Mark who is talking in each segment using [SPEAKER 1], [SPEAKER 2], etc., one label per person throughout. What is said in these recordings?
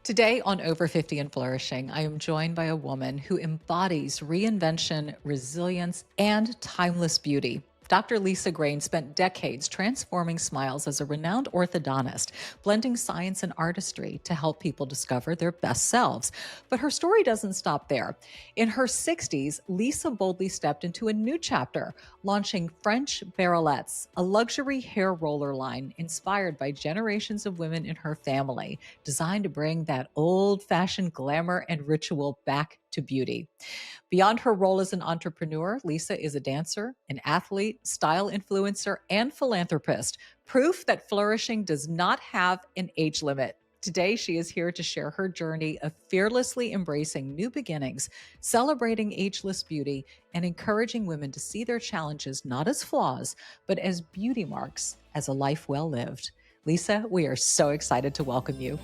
[SPEAKER 1] Today on Over 50 and Flourishing, I am joined by a woman who embodies reinvention, resilience, and timeless beauty. Dr. Lisa Grain spent decades transforming smiles as a renowned orthodontist, blending science and artistry to help people discover their best selves. But her story doesn't stop there. In her 60s, Lisa boldly stepped into a new chapter, launching French Barrelettes, a luxury hair roller line inspired by generations of women in her family, designed to bring that old fashioned glamour and ritual back to beauty. Beyond her role as an entrepreneur, Lisa is a dancer, an athlete, style influencer, and philanthropist, proof that flourishing does not have an age limit. Today, she is here to share her journey of fearlessly embracing new beginnings, celebrating ageless beauty, and encouraging women to see their challenges not as flaws, but as beauty marks as a life well lived. Lisa, we are so excited to welcome you.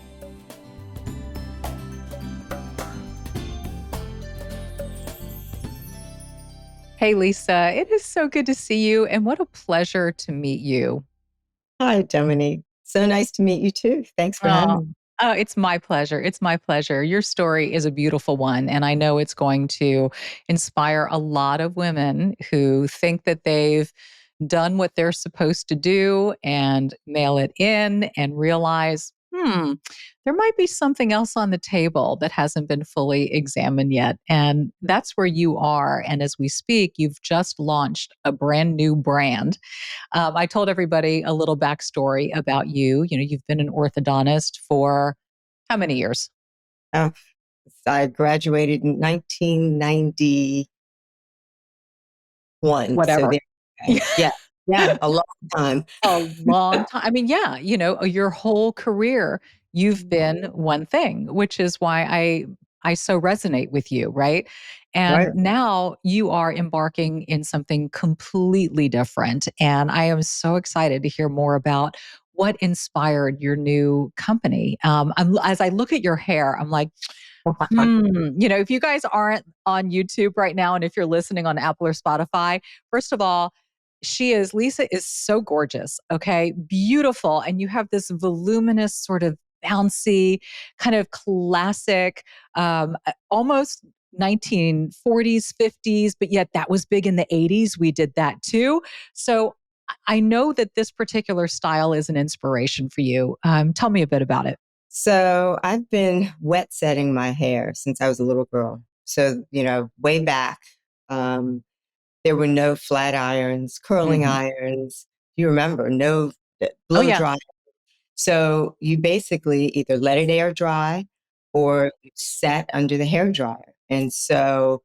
[SPEAKER 1] Hey, Lisa, it is so good to see you, and what a pleasure to meet you.
[SPEAKER 2] Hi, Dominique. So nice to meet you too. Thanks for
[SPEAKER 1] Oh,
[SPEAKER 2] having me.
[SPEAKER 1] oh, it's my pleasure. It's my pleasure. Your story is a beautiful one, and I know it's going to inspire a lot of women who think that they've done what they're supposed to do and mail it in and realize, there might be something else on the table that hasn't been fully examined yet. And that's where you are. And as we speak, you've just launched a brand new brand. I told everybody a little backstory about you. You know, you've been an orthodontist for how many years?
[SPEAKER 2] Uh, I graduated in 1991. So
[SPEAKER 1] Whatever.
[SPEAKER 2] there, yeah, yeah, a long time.
[SPEAKER 1] A long time. I mean, yeah, your whole career, you've been one thing, which is why I so resonate with you, right? And
[SPEAKER 2] Right.
[SPEAKER 1] now you are embarking in something completely different. And I am so excited to hear more about what inspired your new company. As I look at your hair, I'm like, if you guys aren't on YouTube right now, and if you're listening on Apple or Spotify, first of all, Lisa is so gorgeous, okay? Beautiful. And you have this voluminous, sort of bouncy, kind of classic, almost 1940s, 50s, but yet that was big in the 80s. We did that too. So I know that this particular style is an inspiration for you. Tell me a bit about it.
[SPEAKER 2] So I've been wet setting my hair since I was a little girl. So, way back, um, there were no flat irons, curling
[SPEAKER 1] Mhm.
[SPEAKER 2] irons. You remember, no
[SPEAKER 1] Oh,
[SPEAKER 2] blow
[SPEAKER 1] yeah.
[SPEAKER 2] dry. So you basically either let it air dry or you set under the hair dryer. And so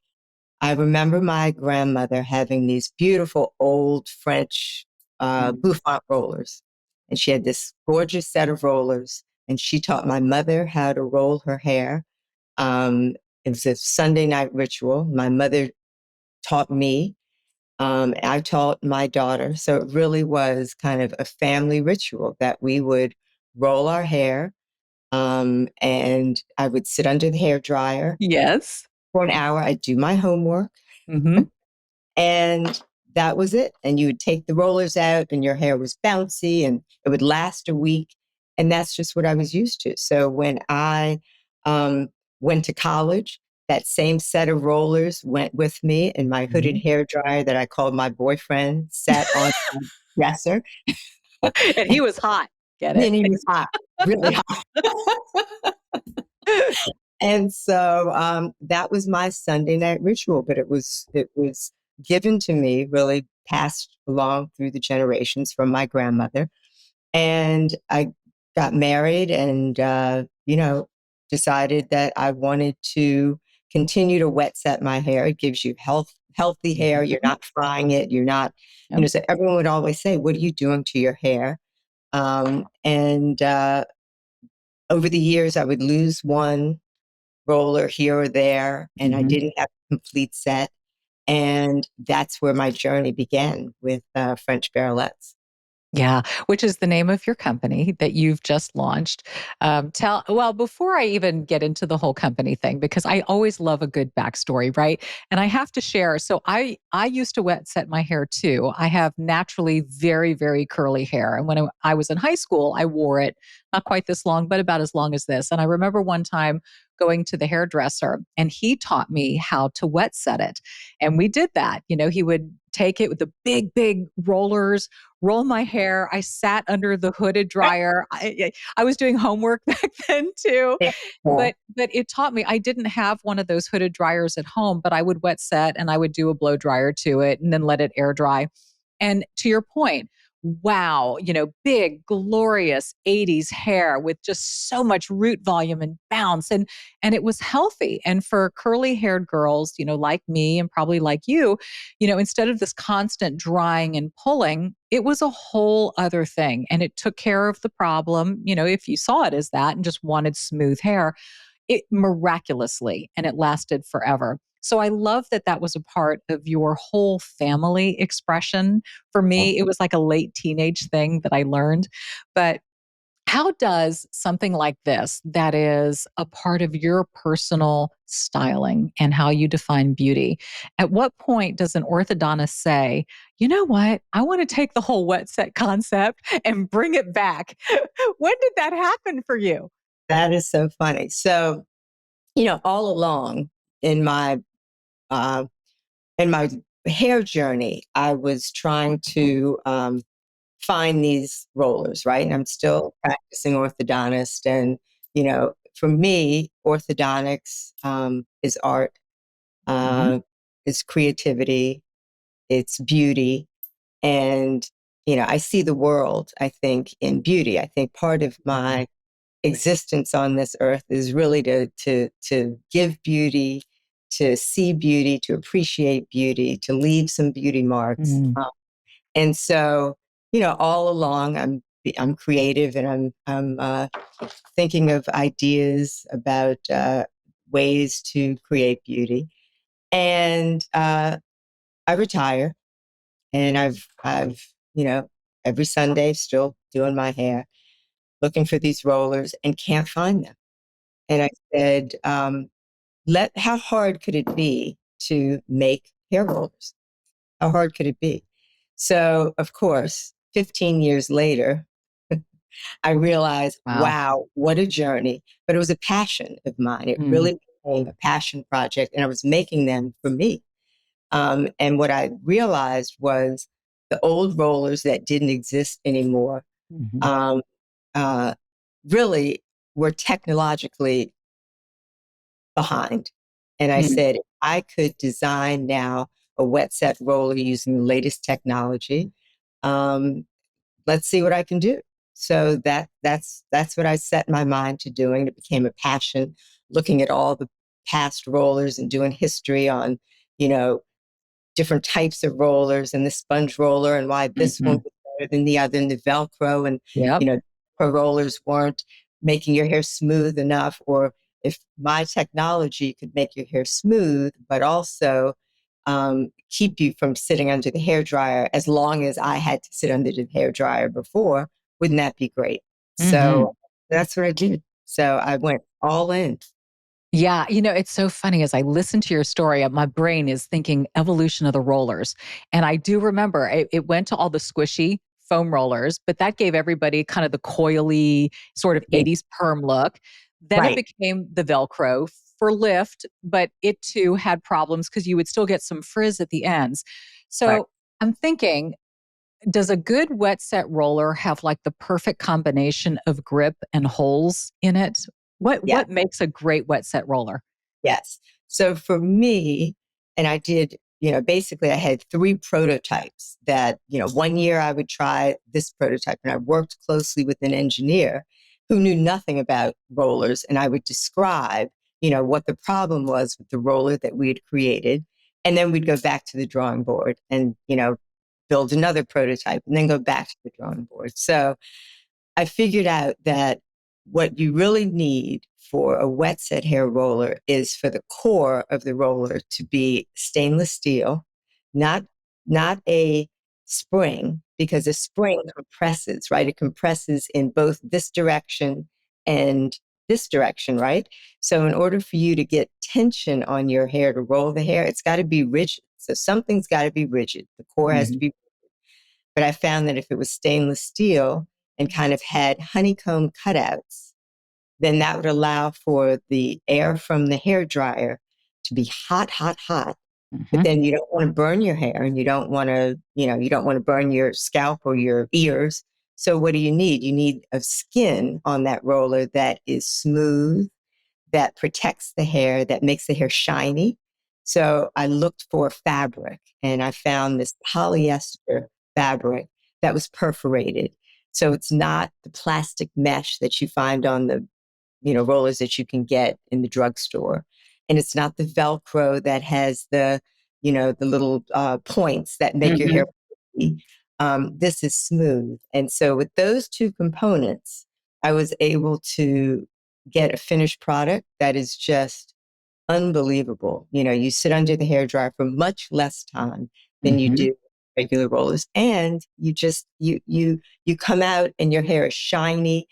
[SPEAKER 2] I remember my grandmother having these beautiful old French
[SPEAKER 1] Mm.
[SPEAKER 2] bouffant rollers. And she had this gorgeous set of rollers. And she taught my mother how to roll her hair. Um, it was a Sunday night ritual. My mother taught me. I taught my daughter. So it really was kind of a family ritual that we would roll our hair. And I would sit under the hair dryer
[SPEAKER 1] Yes.
[SPEAKER 2] for an hour. I'd do my homework.
[SPEAKER 1] Mhm.
[SPEAKER 2] And that was it. And you would take the rollers out, and your hair was bouncy, and it would last a week. And that's just what I was used to. So when I um, went to college, that same set of rollers went with me in my hooded
[SPEAKER 1] Mhm.
[SPEAKER 2] hair dryer that I called my boyfriend, sat on my dresser.
[SPEAKER 1] And he was hot. Get
[SPEAKER 2] And
[SPEAKER 1] it?
[SPEAKER 2] he was hot, really hot. And so that was my Sunday night ritual, but it was given to me, really passed along through the generations from my grandmother. And I got married and decided that I wanted to continue to wet set my hair. It gives you healthy hair. You're
[SPEAKER 1] Mhm.
[SPEAKER 2] not frying it. You're not,
[SPEAKER 1] Yep.
[SPEAKER 2] so everyone would always say, "What are you doing to your hair?" And over the years, I would lose one roller here or there, and I
[SPEAKER 1] Mhm.
[SPEAKER 2] didn't have a complete set. And that's where my journey began with French Barrelettes.
[SPEAKER 1] Yeah, which is the name of your company that you've just launched. Well, before I even get into the whole company thing, because I always love a good backstory, right? And I have to share. So I used to wet set my hair too. I have naturally very, very curly hair. And when I was in high school, I wore it not quite this long, but about as long as this. And I remember one time going to the hairdresser and he taught me how to wet set it. And we did that. He would take it with the big, big rollers, roll my hair. I sat under the hooded dryer. I was doing homework back then too.
[SPEAKER 2] Yeah.
[SPEAKER 1] But it taught me. I didn't have one of those hooded dryers at home, but I would wet set and I would do a blow dryer to it and then let it air dry. And to your point, wow, big, glorious 80s hair with just so much root volume and bounce. And it was healthy. And for curly haired girls, like me and probably like you, instead of this constant drying and pulling, it was a whole other thing. And it took care of the problem, if you saw it as that and just wanted smooth hair, it miraculously, and it lasted forever. So I love that that was a part of your whole family expression. For me, it was like a late teenage thing that I learned. But how does something like this, that is a part of your personal styling and how you define beauty, at what point does an orthodontist say, you know what, I want to take the whole wet set concept and bring it back? When did that happen for you?
[SPEAKER 2] That is so funny. So, all along in my uh, in my hair journey, I was trying to find these rollers, right? And I'm still practicing orthodontist. And, for me, orthodontics is art,
[SPEAKER 1] Mhm.
[SPEAKER 2] uh, it's creativity, it's beauty. And, I see the world, I think, in beauty. I think part of my existence on this earth is really to give beauty, to see beauty, to appreciate beauty, to leave some beauty marks.
[SPEAKER 1] Mm.
[SPEAKER 2] And so, all along, I'm creative, and I'm thinking of ideas about ways to create beauty. And I retire, and I've every Sunday still doing my hair, looking for these rollers, and can't find them. And I said, "Let how hard could it be to make hair rollers? How hard could it be?" So, of course, 15 years later, I realized,
[SPEAKER 1] Wow.
[SPEAKER 2] wow, what a journey. But it was a passion of mine. It
[SPEAKER 1] Mm.
[SPEAKER 2] really became a passion project, and I was making them for me. And what I realized was the old rollers that didn't exist anymore
[SPEAKER 1] Mhm.
[SPEAKER 2] um, uh, really were technologically behind. And I
[SPEAKER 1] Mm.
[SPEAKER 2] said, I could design now a wet set roller using the latest technology. Um, let's see what I can do. So that's what I set my mind to doing. It became a passion, looking at all the past rollers and doing history on, you know, different types of rollers and the sponge roller and why this one
[SPEAKER 1] Mhm.
[SPEAKER 2] was better than the other and the Velcro and,
[SPEAKER 1] Yep.
[SPEAKER 2] her rollers weren't making your hair smooth enough, or if my technology could make your hair smooth, but also keep you from sitting under the hair dryer as long as I had to sit under the hair dryer before, wouldn't that be great?
[SPEAKER 1] Mhm.
[SPEAKER 2] So that's what I did. So I went all in.
[SPEAKER 1] Yeah, it's so funny as I listen to your story, my brain is thinking evolution of the rollers. And I do remember it went to all the squishy foam rollers, but that gave everybody kind of the coily sort of
[SPEAKER 2] Yeah,
[SPEAKER 1] 80s perm look. Then it
[SPEAKER 2] right,
[SPEAKER 1] became the Velcro for lift, but it too had problems because you would still get some frizz at the ends.
[SPEAKER 2] right.
[SPEAKER 1] So I'm thinking, does a good wet set roller have like the perfect combination of grip and holes in it? What
[SPEAKER 2] Yeah.
[SPEAKER 1] what makes a great wet set roller?
[SPEAKER 2] Yes. So for me, and I did, basically I had three prototypes that, one year I would try this prototype, and I worked closely with an engineer who knew nothing about rollers. And I would describe, what the problem was with the roller that we had created. And then we'd go back to the drawing board and, build another prototype and then go back to the drawing board. So I figured out that what you really need for a wet set hair roller is for the core of the roller to be stainless steel, not not a spring, because a spring compresses, right? It compresses in both this direction and this direction, right? So in order for you to get tension on your hair, to roll the hair, it's got to be rigid. So something's got to be rigid. The core has to
[SPEAKER 1] Mhm.
[SPEAKER 2] be, but I found that if it was stainless steel and kind of had honeycomb cutouts, then that would allow for the air from the hair dryer to be hot, hot, hot. But
[SPEAKER 1] Mhm.
[SPEAKER 2] then you don't want to burn your hair and you don't want to, you don't want to burn your scalp or your ears. So what do you need? You need a skin on that roller that is smooth, that protects the hair, that makes the hair shiny. So I looked for fabric and I found this polyester fabric that was perforated. So it's not the plastic mesh that you find on the rollers that you can get in the drugstore. And it's not the Velcro that has the little points that make your hair
[SPEAKER 1] Mhm.
[SPEAKER 2] pretty. This is smooth. And so with those two components, I was able to get a finished product that is just unbelievable. You sit under the hair dryer for much less time than you
[SPEAKER 1] Mhm.
[SPEAKER 2] do regular rollers, and you come out and your hair is shiny.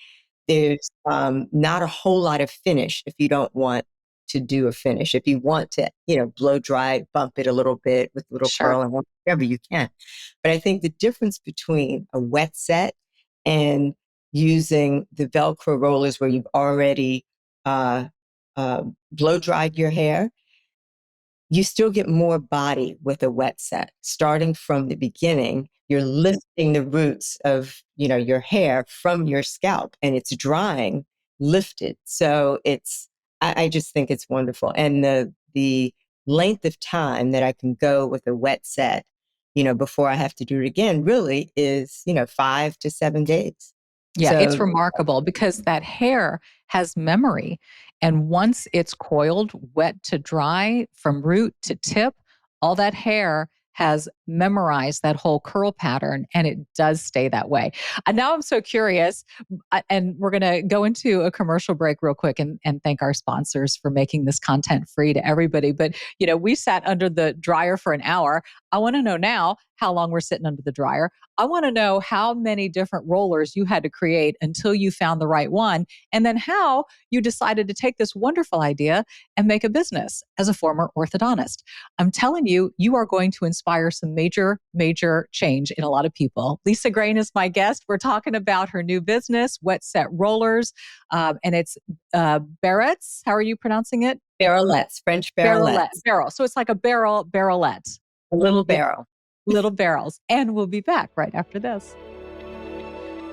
[SPEAKER 2] There's not a whole lot of finish if you don't want to do a finish. If you want to, blow dry it, bump it a little bit with a little
[SPEAKER 1] Sure.
[SPEAKER 2] curl and whatever you can. But I think the difference between a wet set and using the Velcro rollers where you've already uh, blow dried your hair, you still get more body with a wet set. Starting from the beginning, you're lifting the roots of, your hair from your scalp and it's drying lifted. So I just think it's wonderful. And the length of time that I can go with a wet set, before I have to do it again really is, 5 to 7 days.
[SPEAKER 1] Yeah, it's
[SPEAKER 2] So
[SPEAKER 1] remarkable because that hair has memory. And once it's coiled, wet to dry, from root to tip, all that hair has memorized that whole curl pattern and it does stay that way. And now I'm so curious. And we're going to go into a commercial break real quick and thank our sponsors for making this content free to everybody. But, we sat under the dryer for an hour. I want to know now how long we're sitting under the dryer. I want to know how many different rollers you had to create until you found the right one, and then how you decided to take this wonderful idea and make a business as a former orthodontist. I'm telling you, you are going to inspire some major, major change in a lot of people. Lisa Grain is my guest. We're talking about her new business, Wet Set Rollers, and it's Barrettes. How are you pronouncing it?
[SPEAKER 2] barrelettes, French barrelettes,
[SPEAKER 1] Barrel. So it's like a barrelette.
[SPEAKER 2] a little
[SPEAKER 1] Yeah,
[SPEAKER 2] barrel.
[SPEAKER 1] little barrels. And we'll be back right after this.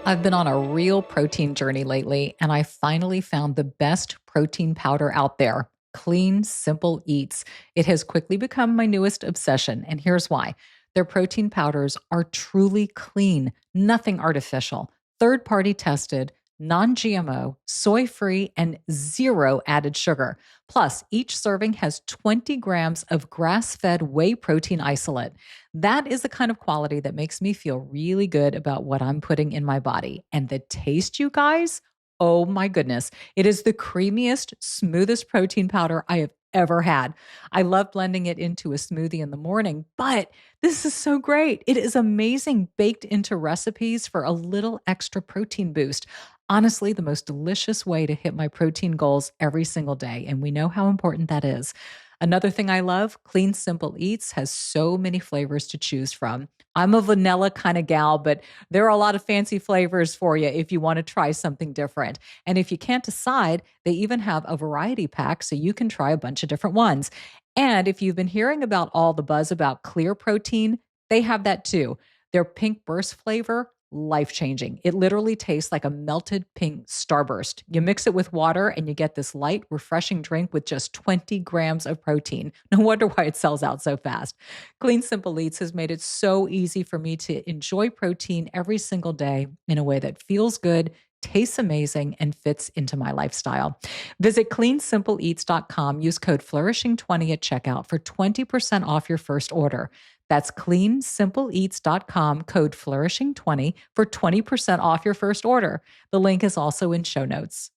[SPEAKER 1] I've been on a real protein journey lately, and I finally found the best protein powder out there. Clean, Simple Eats. It has quickly become my newest obsession, and here's why. Their protein powders are truly clean, nothing artificial, third party tested, non GMO, soy free, and zero added sugar. Plus, each serving has 20 grams of grass fed whey protein isolate. That is the kind of quality that makes me feel really good about what I'm putting in my body. And the taste, you guys, oh my goodness. It is the creamiest, smoothest protein powder I have ever had. I love blending it into a smoothie in the morning, but this is so great. It is amazing baked into recipes for a little extra protein boost. Honestly, the most delicious way to hit my protein goals every single day. And we know how important that is. Another thing I love, Clean Simple Eats has so many flavors to choose from. I'm a vanilla kind of gal, but there are a lot of fancy flavors for you if you want to try something different. And if you can't decide, they even have a variety pack so you can try a bunch of different ones. And if you've been hearing about all the buzz about clear protein, they have that too. Their pink burst flavor, life changing. It literally tastes like a melted pink starburst. You mix it with water and you get this light, refreshing drink with just 20 grams of protein. No wonder why it sells out so fast. Clean Simple Eats has made it so easy for me to enjoy protein every single day in a way that feels good, tastes amazing, and fits into my lifestyle. Visit cleansimpleeats.com. Use code Flourishing20 at checkout for 20% off your first order. That's cleansimpleeats.com, code Flourishing20 for 20% off your first order. The link is also in show notes.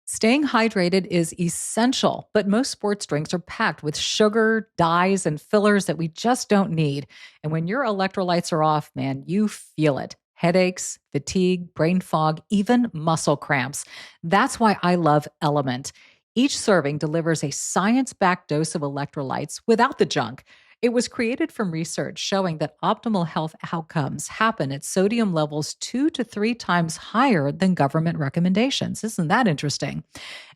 [SPEAKER 1] Staying hydrated is essential, but most sports drinks are packed with sugar, dyes, and fillers that we just don't need. And when your electrolytes are off, man, you feel it. Headaches, fatigue, brain fog, even muscle cramps. That's why I love Element. Each serving delivers a science backed dose of electrolytes without the junk. It was created from research showing that optimal health outcomes happen at sodium levels 2 to 3 times higher than government recommendations. Isn't that interesting?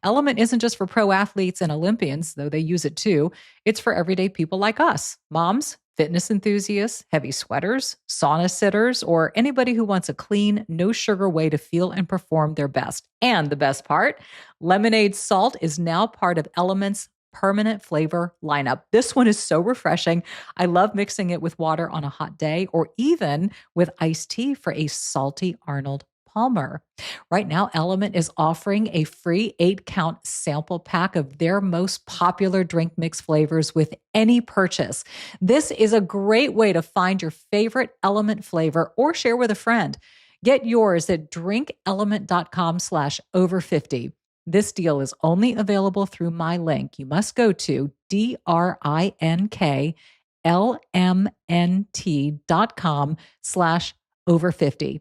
[SPEAKER 1] Element isn't just for pro athletes and Olympians, though they use it too. It's for everyday people like us, moms, fitness enthusiasts, heavy sweaters, sauna sitters, or anybody who wants a clean, no sugar way to feel and perform their best. And the best part, lemonade salt is now part of Element's permanent flavor lineup. This one is so refreshing. I love mixing it with water on a hot day or even with iced tea for a salty Arnold Palmer. Right now, Element is offering a free 8-count sample pack of their most popular drink mix flavors with any purchase. This is a great way to find your favorite Element flavor or share with a friend. Get yours at drinkelement.com/over50. This deal is only available through my link. You must go to drinklmnt.com/over50.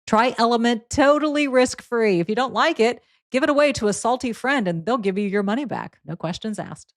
[SPEAKER 1] Try Element totally risk-free. If you don't like it, give it away to a salty friend and they'll give you your money back. No questions asked.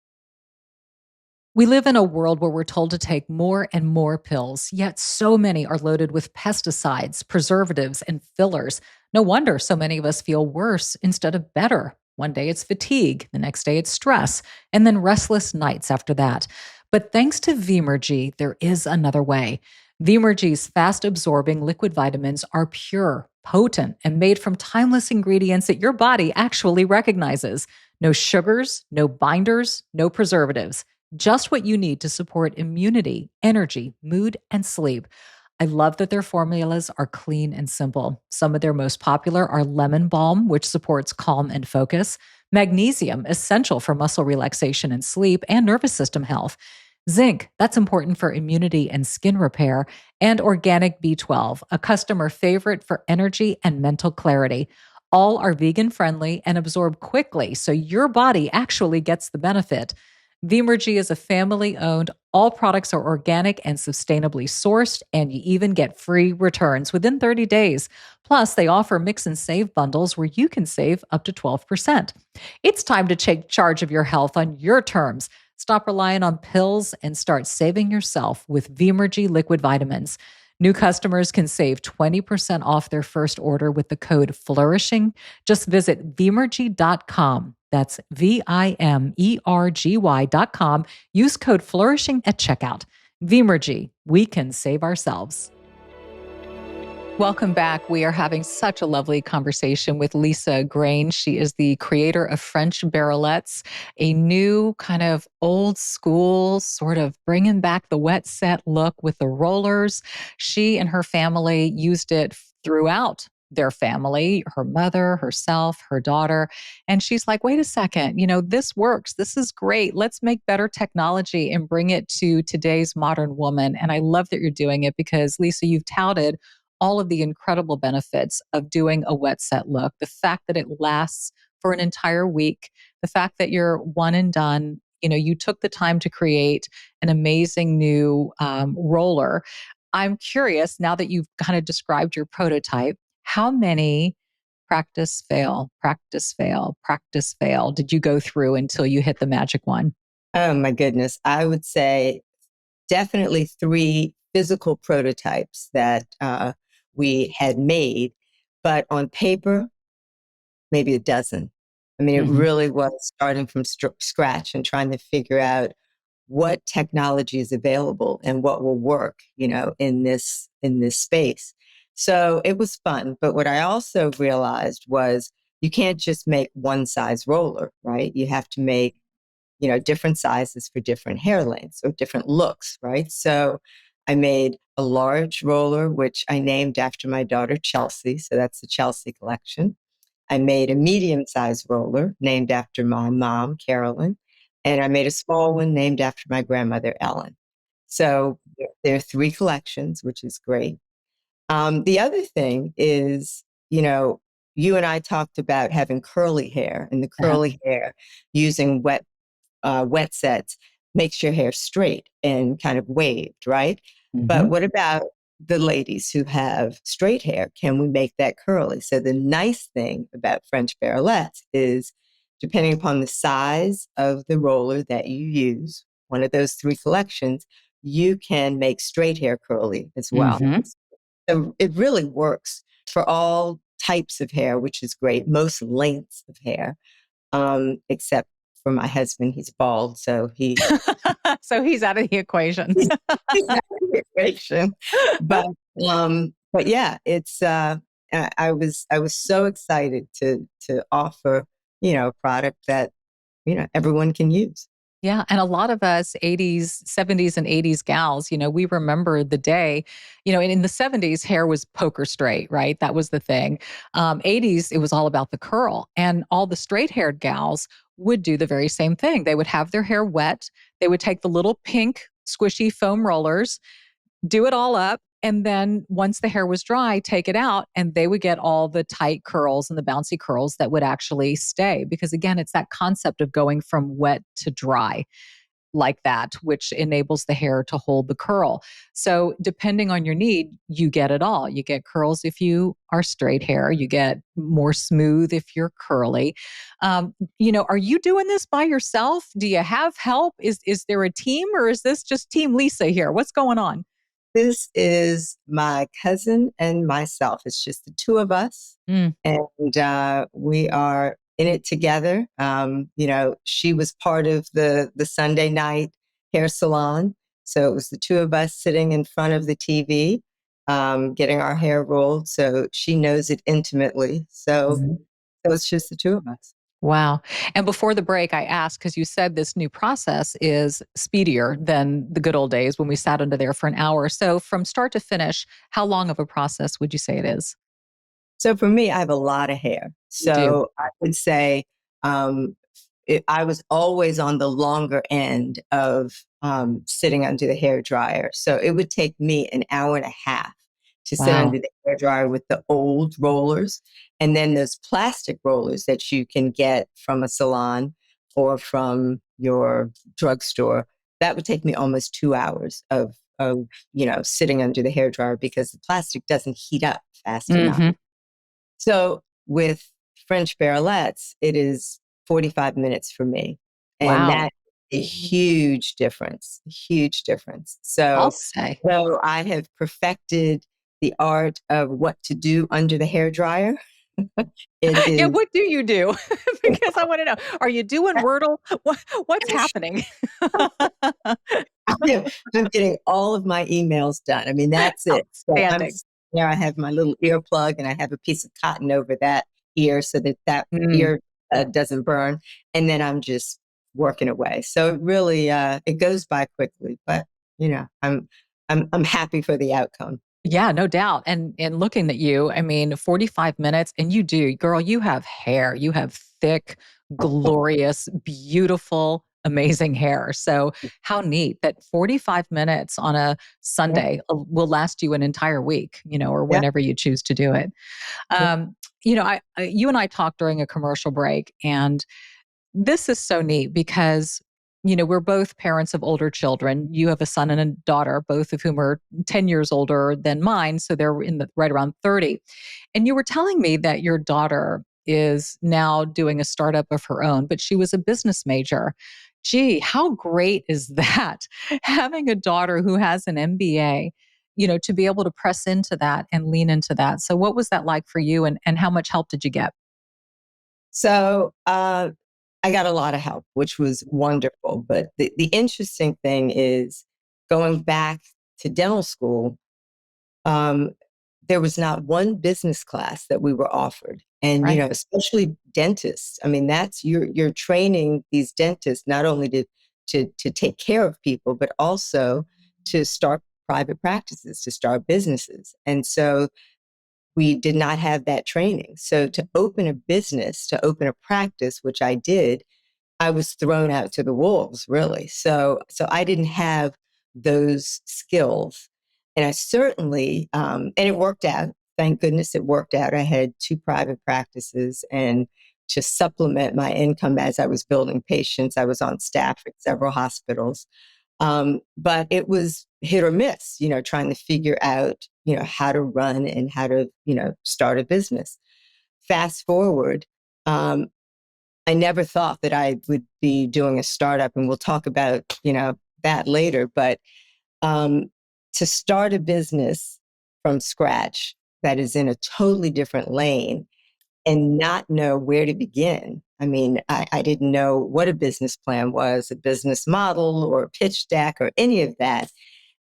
[SPEAKER 1] We live in a world where we're told to take more and more pills, yet so many are loaded with pesticides, preservatives, and fillers. No wonder so many of us feel worse instead of better. One day it's fatigue, the next day it's stress, and then restless nights after that. But thanks to Vimergy, there is another way. Vimergy's fast-absorbing liquid vitamins are pure, potent, and made from timeless ingredients that your body actually recognizes. No sugars, no binders, no preservatives. Just what you need to support immunity, energy, mood, and sleep. I love that their formulas are clean and simple. Some of their most popular are lemon balm, which supports calm and focus, magnesium, essential for muscle relaxation and sleep, and nervous system health, zinc, that's important for immunity and skin repair, and organic B12, a customer favorite for energy and mental clarity. All are vegan friendly and absorb quickly, so your body actually gets the benefit. Vimergy is a family owned. All products are organic and sustainably sourced, and you even get free returns within 30 days. Plus, they offer mix and save bundles where you can save up to 12%. It's time to take charge of your health on your terms. Stop relying on pills and start saving yourself with Vimergy liquid vitamins. New customers can save 20% off their first order with the code Flourishing. Just visit Vimergy.com. That's Vimergy.com. Use code Flourishing at checkout. Vimergy, we can save ourselves. Welcome back. We are having such a lovely conversation with Lisa Grange. She is the creator of French Barrelettes, a new kind of old school, sort of bringing back the wet set look with the rollers. She and her family used it throughout their family, her mother, herself, her daughter. And she's like, wait a second, this works. This is great. Let's make better technology and bring it to today's modern woman. And I love that you're doing it because, Lisa, you've touted all of the incredible benefits of doing a wet set look, the fact that it lasts for an entire week, the fact that you're one and done. You took the time to create an amazing new roller. I'm curious, now that you've kind of described your prototype, how many practice, fail, practice, fail, practice, fail did you go through until you hit the magic one?
[SPEAKER 2] Oh my goodness. I would say definitely 3 physical prototypes that we had made, but on paper, maybe a dozen. I mean, it really was starting from scratch and trying to figure out what technology is available and what will work, in this space. So it was fun. But what I also realized was you can't just make one size roller, right? You have to make, different sizes for different hair lengths or different looks, right? So I made a large roller, which I named after my daughter, Chelsea. So that's the Chelsea collection. I made a medium-sized roller named after my mom, Carolyn. And I made a small one named after my grandmother, Ellen. So there are 3 collections, which is great. The other thing is, you and I talked about having curly hair, and the
[SPEAKER 1] Uh-huh.
[SPEAKER 2] curly hair using wet sets makes your hair straight and kind of waved, right? But
[SPEAKER 1] Hmm.
[SPEAKER 2] what about the ladies who have straight hair? Can we make that curly? So the nice thing about French Barrelettes is, depending upon the size of the roller that you use, one of those three collections, you can make straight hair curly as well.
[SPEAKER 1] Hmm.
[SPEAKER 2] So it really works for all types of hair, which is great, most lengths of hair, except for my husband. He's bald, so
[SPEAKER 1] So he's out of the equation.
[SPEAKER 2] he's not in the equation. But but yeah, it's I was so excited to offer, a product that, everyone can use.
[SPEAKER 1] Yeah. And a lot of us 80s, 70s, and 80s gals, we remember the day, and in the 70s, hair was poker straight, right? That was the thing. 80s, it was all about the curl. And all the straight haired gals would do the very same thing. They would have their hair wet. They would take the little pink, squishy foam rollers, do it all up. And then once the hair was dry, take it out, and they would get all the tight curls and the bouncy curls that would actually stay. Because again, it's that concept of going from wet to dry like that, which enables the hair to hold the curl. So, depending on your need, you get it all. You get curls if you are straight hair, you get more smooth if you're curly. Are you doing this by yourself? Do you have help? Is there a team, or is this just Team Lisa here? What's going on?
[SPEAKER 2] This is my cousin and myself. It's just the two of us,
[SPEAKER 1] Mm.
[SPEAKER 2] and we are in it together. She was part of the Sunday night hair salon, so it was the two of us sitting in front of the TV, getting our hair rolled. So she knows it intimately. So it's just the two of us.
[SPEAKER 1] Wow. And before the break, I asked, because you said this new process is speedier than the good old days when we sat under there for an hour. So, from start to finish, how long of a process would you say it is?
[SPEAKER 2] So for me, I have a lot of hair.
[SPEAKER 1] You do.
[SPEAKER 2] So I would say um, I was always on the longer end of sitting under the hair dryer. So it would take me an hour and a half to sit
[SPEAKER 1] Wow.
[SPEAKER 2] under the hair dryer with the old rollers. And then those plastic rollers that you can get from a salon or from your drugstore. That would take me almost 2 hours of sitting under the hair dryer because the plastic doesn't heat up fast enough.
[SPEAKER 1] Hmm.
[SPEAKER 2] So with French Barrelettes, it is 45 minutes for me. And
[SPEAKER 1] Wow.
[SPEAKER 2] that is a huge difference, a huge difference.
[SPEAKER 1] I'll
[SPEAKER 2] So,
[SPEAKER 1] say.
[SPEAKER 2] so I have perfected the art of what to do under the hair dryer. It
[SPEAKER 1] Yeah,
[SPEAKER 2] is
[SPEAKER 1] what do you do? Because I want to know. Are you doing Wordle? What's happening?
[SPEAKER 2] I'm getting all of my emails done. I mean, that's it. So
[SPEAKER 1] Outstanding.
[SPEAKER 2] there. I have my little earplug, and I have a piece of cotton over that ear so that
[SPEAKER 1] Mm.
[SPEAKER 2] ear doesn't burn. And then I'm just working away. So it really it goes by quickly, but I'm happy for the outcome.
[SPEAKER 1] Yeah, no doubt. And looking at you, I mean, 45 minutes and you do, girl, you have hair. You have thick, glorious, beautiful, amazing hair. So how neat that 45 minutes on a
[SPEAKER 2] Yeah,
[SPEAKER 1] Sunday will last you an entire week, or
[SPEAKER 2] yeah,
[SPEAKER 1] whenever you choose to do it.
[SPEAKER 2] yeah.
[SPEAKER 1] You and I talked during a commercial break, and this is so neat because we're both parents of older children. You have a son and a daughter, both of whom are 10 years older than mine, so they're in the right around 30. And you were telling me that your daughter is now doing a startup of her own, but she was a business major. Gee, how great is that? Having a daughter who has an MBA, to be able to press into that and lean into that. So what was that like for you, and how much help did you get?
[SPEAKER 2] So I got a lot of help, which was wonderful. But the interesting thing is going back to dental school, um, there was not one business class that we were offered. And,
[SPEAKER 1] Right.
[SPEAKER 2] especially dentists. I mean, you're training these dentists not only to take care of people, but also to start private practices, to start businesses. And so we did not have that training. So to open a business, to open a practice, which I did, I was thrown out to the wolves, really. So I didn't have those skills, and I certainly, and it worked out. thank goodness it worked out. I had 2 private practices, and to supplement my income as I was building patients, I was on staff at several hospitals. But it was hit or miss, trying to figure out, how to run and how to, start a business. Fast forward, I never thought that I would be doing a startup, and we'll talk about, that later. But um, to start a business from scratch that is in a totally different lane and not know where to begin. I mean, I didn't know what a business plan was, a business model or a pitch deck or any of that.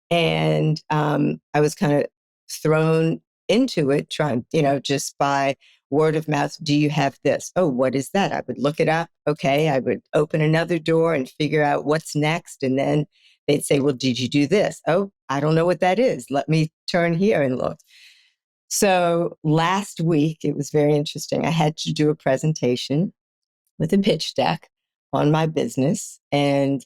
[SPEAKER 2] And I was kind of thrown into it, trying, just by word of mouth. Do you have this? Oh, what is that? I would look it up. Okay. I would open another door and figure out what's next. And then they'd say, well, did you do this? Oh, I don't know what that is. Let me turn here and look. So last week, it was very interesting. I had to do a presentation with a pitch deck on my business, and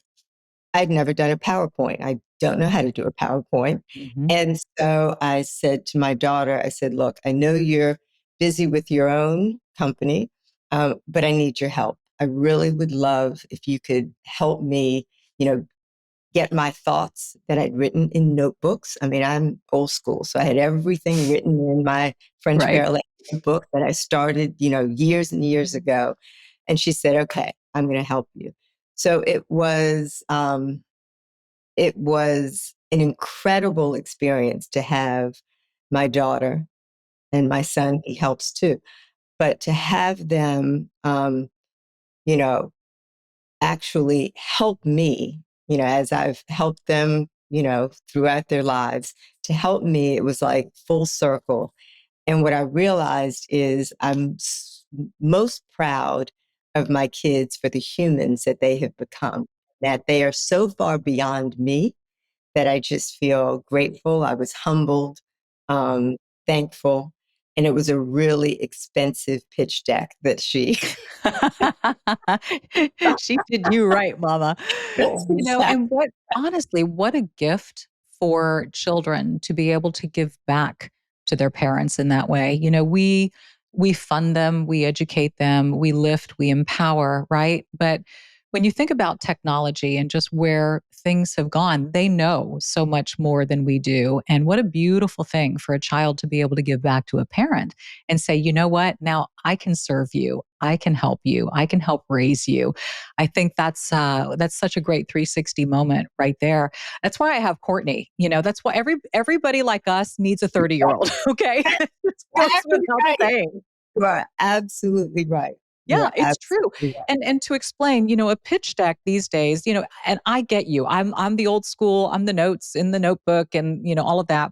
[SPEAKER 2] I'd never done a PowerPoint. I don't know how to do a PowerPoint.
[SPEAKER 1] Mm-hmm.
[SPEAKER 2] And so I said to my daughter, I said, look, I know you're busy with your own company, but I need your help. I really would love if you could help me, you know, get my thoughts that I'd written in notebooks. I mean, I'm old school, so I had everything written in my French
[SPEAKER 1] Right.
[SPEAKER 2] Barrelette book that I started, years and years ago. And she said, "Okay, I'm going to help you." So it was an incredible experience to have my daughter and my son. He helps too, but to have them, you know, actually help me, as I've helped them, throughout their lives, to help me, it was like full circle. And what I realized is most proud of my kids for the humans that they have become, that they are so far beyond me that I just feel grateful. I was humbled, um, thankful. And it was a really expensive pitch deck that she
[SPEAKER 1] She did you right, mama. And honestly, what a gift for children to be able to give back to their parents in that way. We fund them, we educate them, we lift, we empower, right? But when you think about technology and just where things have gone, they know so much more than we do. And what a beautiful thing for a child to be able to give back to a parent and say, you know what? Now I can serve you. I can help you. I can help raise you. I think that's such a great 360 moment right there. That's why I have Courtney. That's why everybody like us needs a 30-year-old. Okay, it goes without
[SPEAKER 2] right.
[SPEAKER 1] saying.
[SPEAKER 2] You are absolutely right. You
[SPEAKER 1] Yeah,
[SPEAKER 2] are
[SPEAKER 1] it's true.
[SPEAKER 2] absolutely right.
[SPEAKER 1] And to explain, a pitch deck these days, and I get you. I'm the old school. I'm the notes in the notebook and all of that.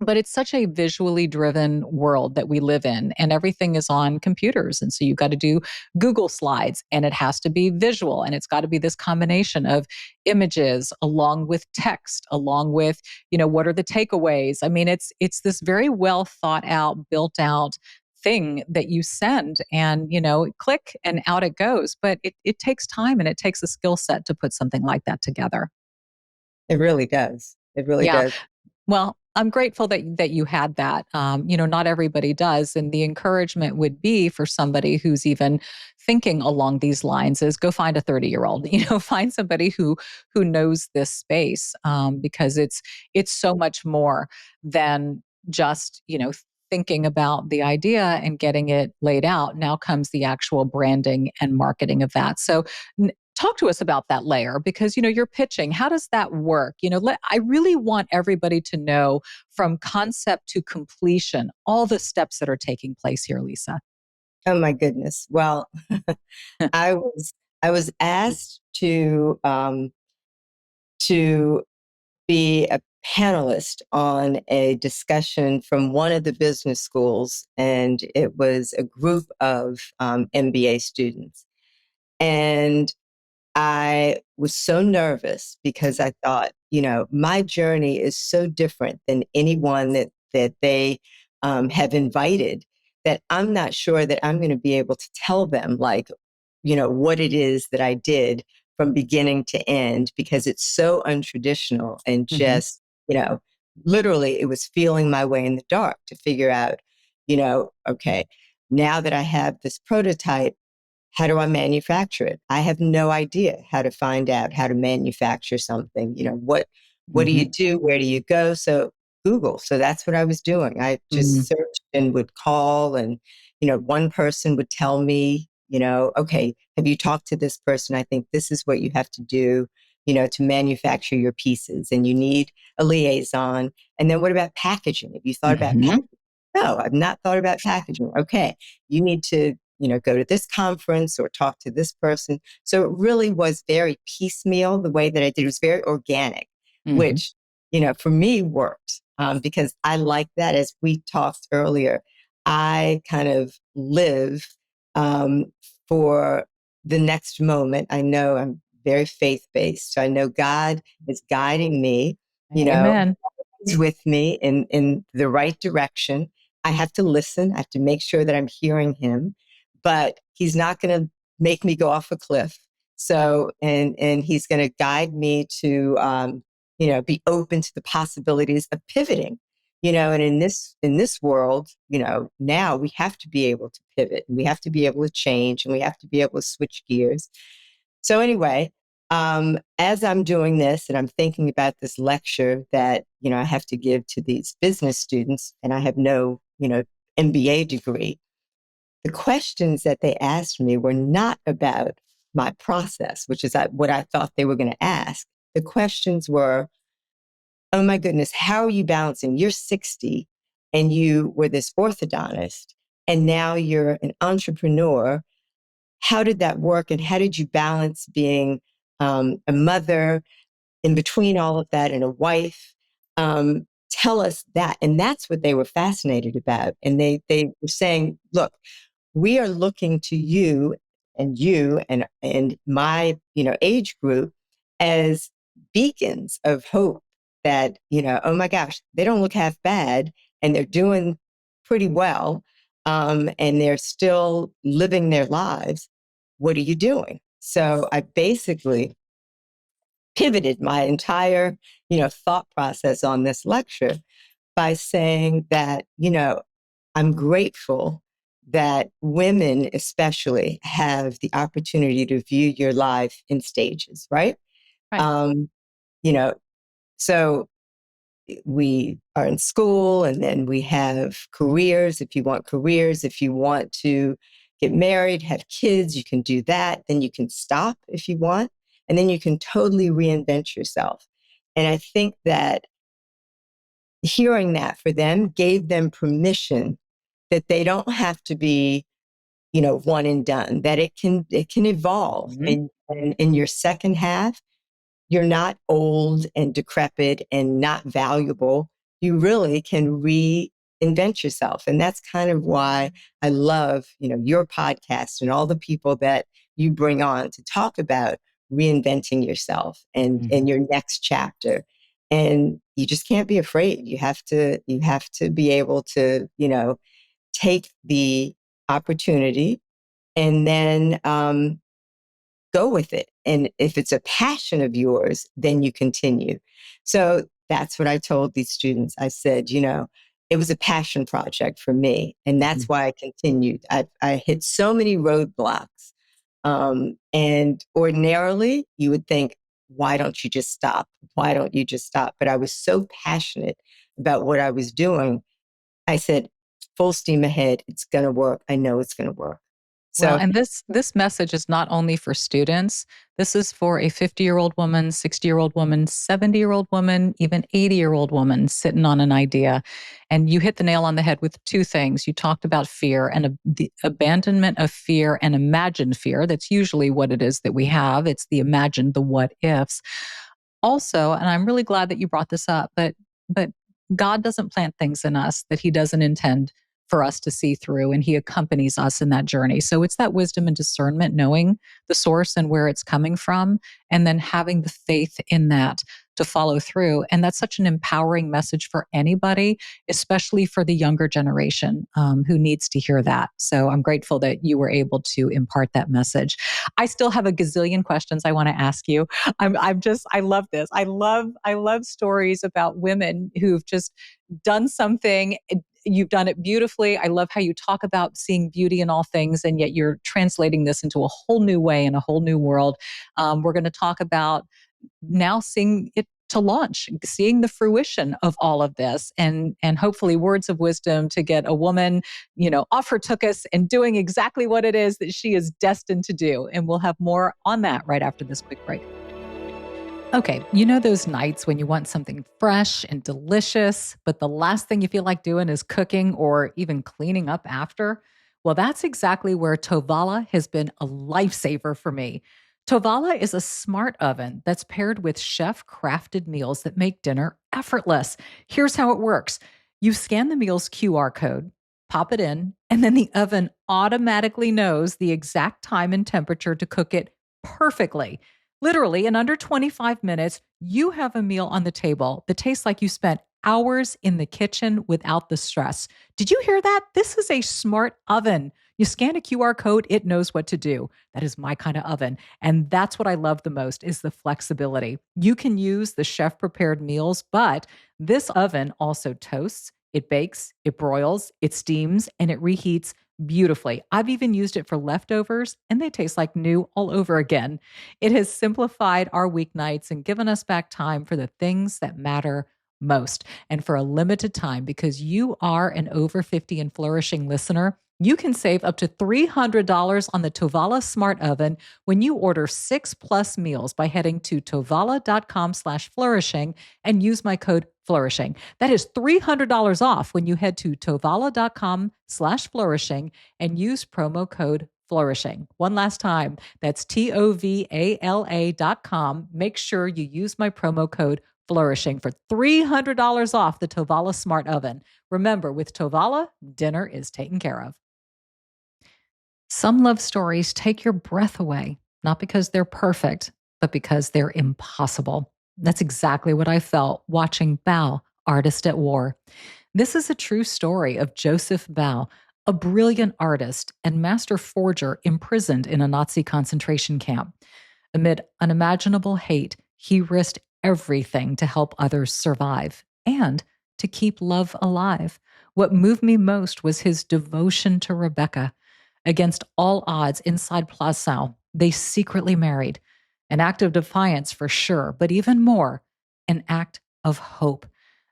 [SPEAKER 1] But it's such a visually driven world that we live in, and everything is on computers. And so you've got to do Google Slides, and it has to be visual, and it's got to be this combination of images along with text, along with, what are the takeaways? I mean, it's this very well thought out, built out thing that you send and click and out it goes, but it takes time and it takes a skill set to put something like that together.
[SPEAKER 2] It really does. It really
[SPEAKER 1] Yeah.
[SPEAKER 2] does.
[SPEAKER 1] Well, I'm grateful that you had that. Not everybody does, and the encouragement would be for somebody who's even thinking along these lines is go find a 30-year-old. Find somebody who knows this space, because it's so much more than just thinking about the idea and getting it laid out. Now comes the actual branding and marketing of that. So talk to us about that layer because you're pitching. How does that work? I really want everybody to know from concept to completion all the steps that are taking place here, Lisa.
[SPEAKER 2] Oh my goodness. Well, I was I was asked to be a panelist on a discussion from one of the business schools, and it was a group of MBA students. And I was so nervous because I thought, my journey is so different than anyone that they have invited, that I'm not sure that I'm going to be able to tell them like, what it is that I did from beginning to end because it's so untraditional and
[SPEAKER 1] Hmm.
[SPEAKER 2] just, you know, literally, it was feeling my way in the dark to figure out, okay, now that I have this prototype, how do I manufacture it? I have no idea how to find out how to manufacture something. What do you
[SPEAKER 1] Mm-hmm.
[SPEAKER 2] do? Where do you go? So Google. So that's what I was doing. I
[SPEAKER 1] Mm-hmm.
[SPEAKER 2] just searched and would call, and one person would tell me, okay, have you talked to this person? I think this is what you have to do, to manufacture your pieces, and you need a liaison. And then what about packaging? Have you thought about
[SPEAKER 1] Mm-hmm.
[SPEAKER 2] packaging? No, I've not thought about packaging. Okay, you need to go to this conference or talk to this person. So it really was very piecemeal the way that I did. It was very organic,
[SPEAKER 1] Mm-hmm.
[SPEAKER 2] which, for me worked because I like that. As we talked earlier, I kind of live um, for the next moment. I know I'm very faith based. So I know God is guiding me, you know,
[SPEAKER 1] Amen.
[SPEAKER 2] He's with me in the right direction. I have to listen. I have to make sure that I'm hearing him, but he's not going to make me go off a cliff. So, and he's going to guide me to, be open to the possibilities of pivoting, and in this world, now we have to be able to pivot, and we have to be able to change, and we have to be able to switch gears. So anyway, as I'm doing this and I'm thinking about this lecture that, I have to give to these business students, and I have no, MBA degree, the questions that they asked me were not about my process, which is what I thought they were going to ask. The questions were, oh my goodness, how are you balancing? You're 60 and you were this orthodontist, and now you're an entrepreneur. How did that work? And how did you balance being a mother in between all of that and a wife? Tell us that. And that's what they were fascinated about. And they were saying, look, we are looking to you and my, age group as beacons of hope that, oh my gosh, they don't look half bad and they're doing pretty well. And they're still living their lives. What are you doing? So I basically pivoted my entire, thought process on this lecture by saying that, I'm grateful that women especially have the opportunity to view your life in stages, right?
[SPEAKER 1] Right.
[SPEAKER 2] Um, you know, so we are in school, and then we have careers. If you want careers, if you want to get married, have kids, you can do that. Then you can stop if you want, and then you can totally reinvent yourself. And I think that hearing that for them gave them permission that they don't have to be, one and done, that it can evolve.
[SPEAKER 1] Mm-hmm.
[SPEAKER 2] And in your second half, you're not old and decrepit and not valuable. You really can reinvent yourself. And that's kind of why I love, your podcast and all the people that you bring on to talk about reinventing yourself and your next chapter. And you just can't be afraid. You have to be able to, take the opportunity and then go with it. And if it's a passion of yours, then you continue. So that's what I told these students. I said, it was a passion project for me. And
[SPEAKER 1] Mm-hmm.
[SPEAKER 2] that's why I continued. I hit so many roadblocks. And ordinarily, you would think, why don't you just stop? Why don't you just stop? But I was so passionate about what I was doing. I said, full steam ahead. It's going to work. I know it's going to work.
[SPEAKER 1] Well,
[SPEAKER 2] So
[SPEAKER 1] and this message is not only for students. This is for a 50-year-old woman, 60-year-old woman, 70-year-old woman, even 80-year-old woman sitting on an idea. And you hit the nail on the head with two things. You talked about fear and the abandonment of fear and imagined fear. That's usually what it is that we have. It's the imagined, the what ifs. Also, and I'm really glad that you brought this up, but God doesn't plant things in us that he doesn't intend for us to see through, and he accompanies us in that journey. So it's that wisdom and discernment, knowing the source and where it's coming from, and then having the faith in that. to follow through. And that's such an empowering message for anybody, especially for the younger generation who needs to hear that. So I'm grateful that you were able to impart that message. I still have a gazillion questions I want to ask you. I love this. I love stories about women who've just done something. You've done it beautifully. I love how you talk about seeing beauty in all things, and yet you're translating this into a whole new way in a whole new world. We're going to talk about now seeing it to launch, seeing the fruition of all of this, and hopefully words of wisdom to get a woman, off her tuchus and doing exactly what it is that she is destined to do. And we'll have more on that right after this quick break. Okay, those nights when you want something fresh and delicious, but the last thing you feel like doing is cooking or even cleaning up after? Well, that's exactly where Tovala has been a lifesaver for me. Tovala is a smart oven that's paired with chef-crafted meals that make dinner effortless. Here's how it works. You scan the meal's QR code, pop it in, and then the oven automatically knows the exact time and temperature to cook it perfectly. Literally, in under 25 minutes, you have a meal on the table that tastes like you spent hours in the kitchen without the stress. Did you hear that? This is a smart oven. You scan a QR code, it knows what to do. That is my kind of oven. And that's what I love the most is the flexibility. You can use the chef-prepared meals, but this oven also toasts, it bakes, it broils, it steams, and it reheats beautifully. I've even used it for leftovers, and they taste like new all over again. It has simplified our weeknights and given us back time for the things that matter most. And for a limited time, because you are an over 50 and flourishing listener, you can save up to $300 on the Tovala Smart Oven when you order 6+ meals by heading to tovala.com/flourishing and use my code flourishing. That is $300 off when you head to tovala.com/flourishing and use promo code flourishing. One last time, that's tovala.com. Make sure you use my promo code flourishing for $300 off the Tovala Smart Oven. Remember, with Tovala, dinner is taken care of. Some love stories take your breath away, not because they're perfect, but because they're impossible. That's exactly what I felt watching Bao, Artist at War. This is a true story of Joseph Bao, a brilliant artist and master forger imprisoned in a Nazi concentration camp. Amid unimaginable hate, he risked everything to help others survive and to keep love alive. What moved me most was his devotion to Rebecca. Against all odds inside Plassau, they secretly married. An act of defiance for sure, but even more, an act of hope.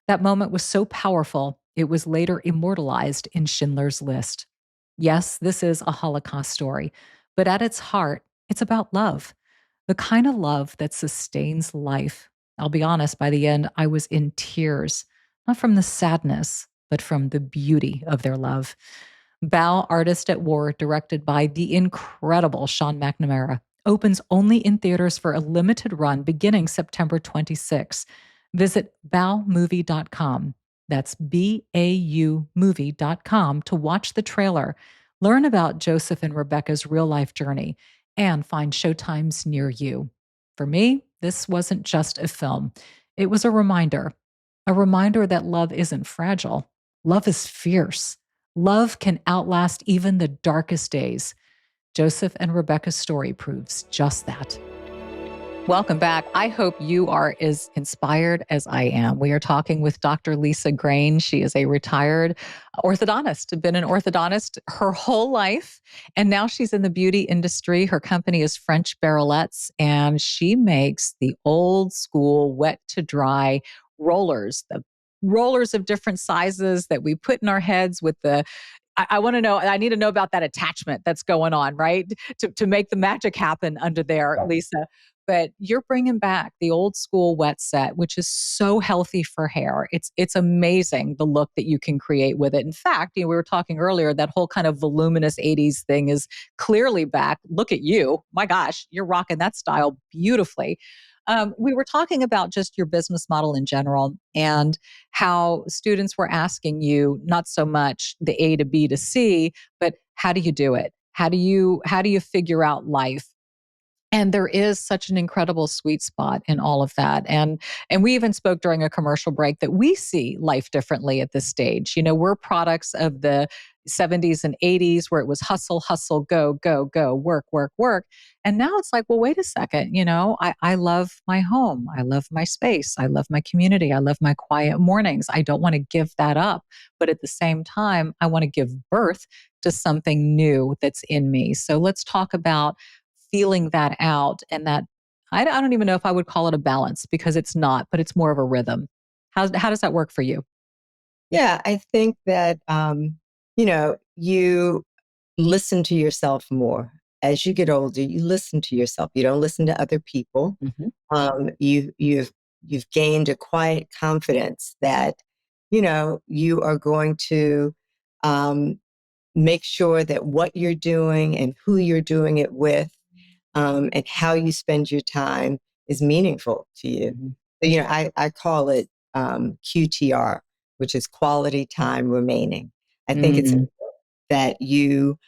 [SPEAKER 1] That moment was so powerful, it was later immortalized in Schindler's List. Yes, this is a Holocaust story, but at its heart, it's about love. The kind of love that sustains life. I'll be honest, by the end, I was in tears, not from the sadness, but from the beauty of their love. Bao, Artist at War, directed by the incredible Sean McNamara, opens only in theaters for a limited run beginning September 26. Visit baomovie.com. That's BAU movie.com to watch the trailer, learn about Joseph and Rebecca's real-life journey, and find showtimes near you. For me, this wasn't just a film. It was a reminder that love isn't fragile. Love is fierce. Love can outlast even the darkest days. Joseph and Rebecca's story proves just that. Welcome back. I hope you are as inspired as I am. We are talking with Dr. Lisa Grain. She is a retired orthodontist, been an orthodontist her whole life, and now she's in the beauty industry. Her company is French Barrelettes, and she makes the old school wet to dry rollers, the rollers of different sizes that we put in our heads with the I want to know, I need to know about that attachment that's going on, right? To make the magic happen under there, Lisa. But you're bringing back the old school wet set, which is so healthy for hair. It's amazing the look that you can create with it. In fact, we were talking earlier, that whole kind of voluminous 80s thing is clearly back. Look at you. My gosh, you're rocking that style beautifully. We were talking about just your business model in general and how students were asking you not so much the A to B to C, but how do you do it? How do you figure out life? And there is such an incredible sweet spot in all of that. And we even spoke during a commercial break that we see life differently at this stage. We're products of the 70s and 80s where it was hustle, hustle, go, go, go, work, work, work. And now it's like, well, wait a second. I love my home. I love my space. I love my community. I love my quiet mornings. I don't want to give that up. But at the same time, I want to give birth to something new that's in me. So let's talk about feeling that out, and that I don't even know if I would call it a balance, because it's not, but it's more of a rhythm. How does that work for you?
[SPEAKER 2] Yeah, I think that, you listen to yourself more. As you get older, you listen to yourself. You don't listen to other people.
[SPEAKER 1] Hmm.
[SPEAKER 2] You've gained a quiet confidence that, you are going to um, make sure that what you're doing and who you're doing it with, and how you spend your time is meaningful to you.
[SPEAKER 1] Hmm.
[SPEAKER 2] So, I call it QTR, which is quality time remaining. I think it's
[SPEAKER 1] Mm.
[SPEAKER 2] that you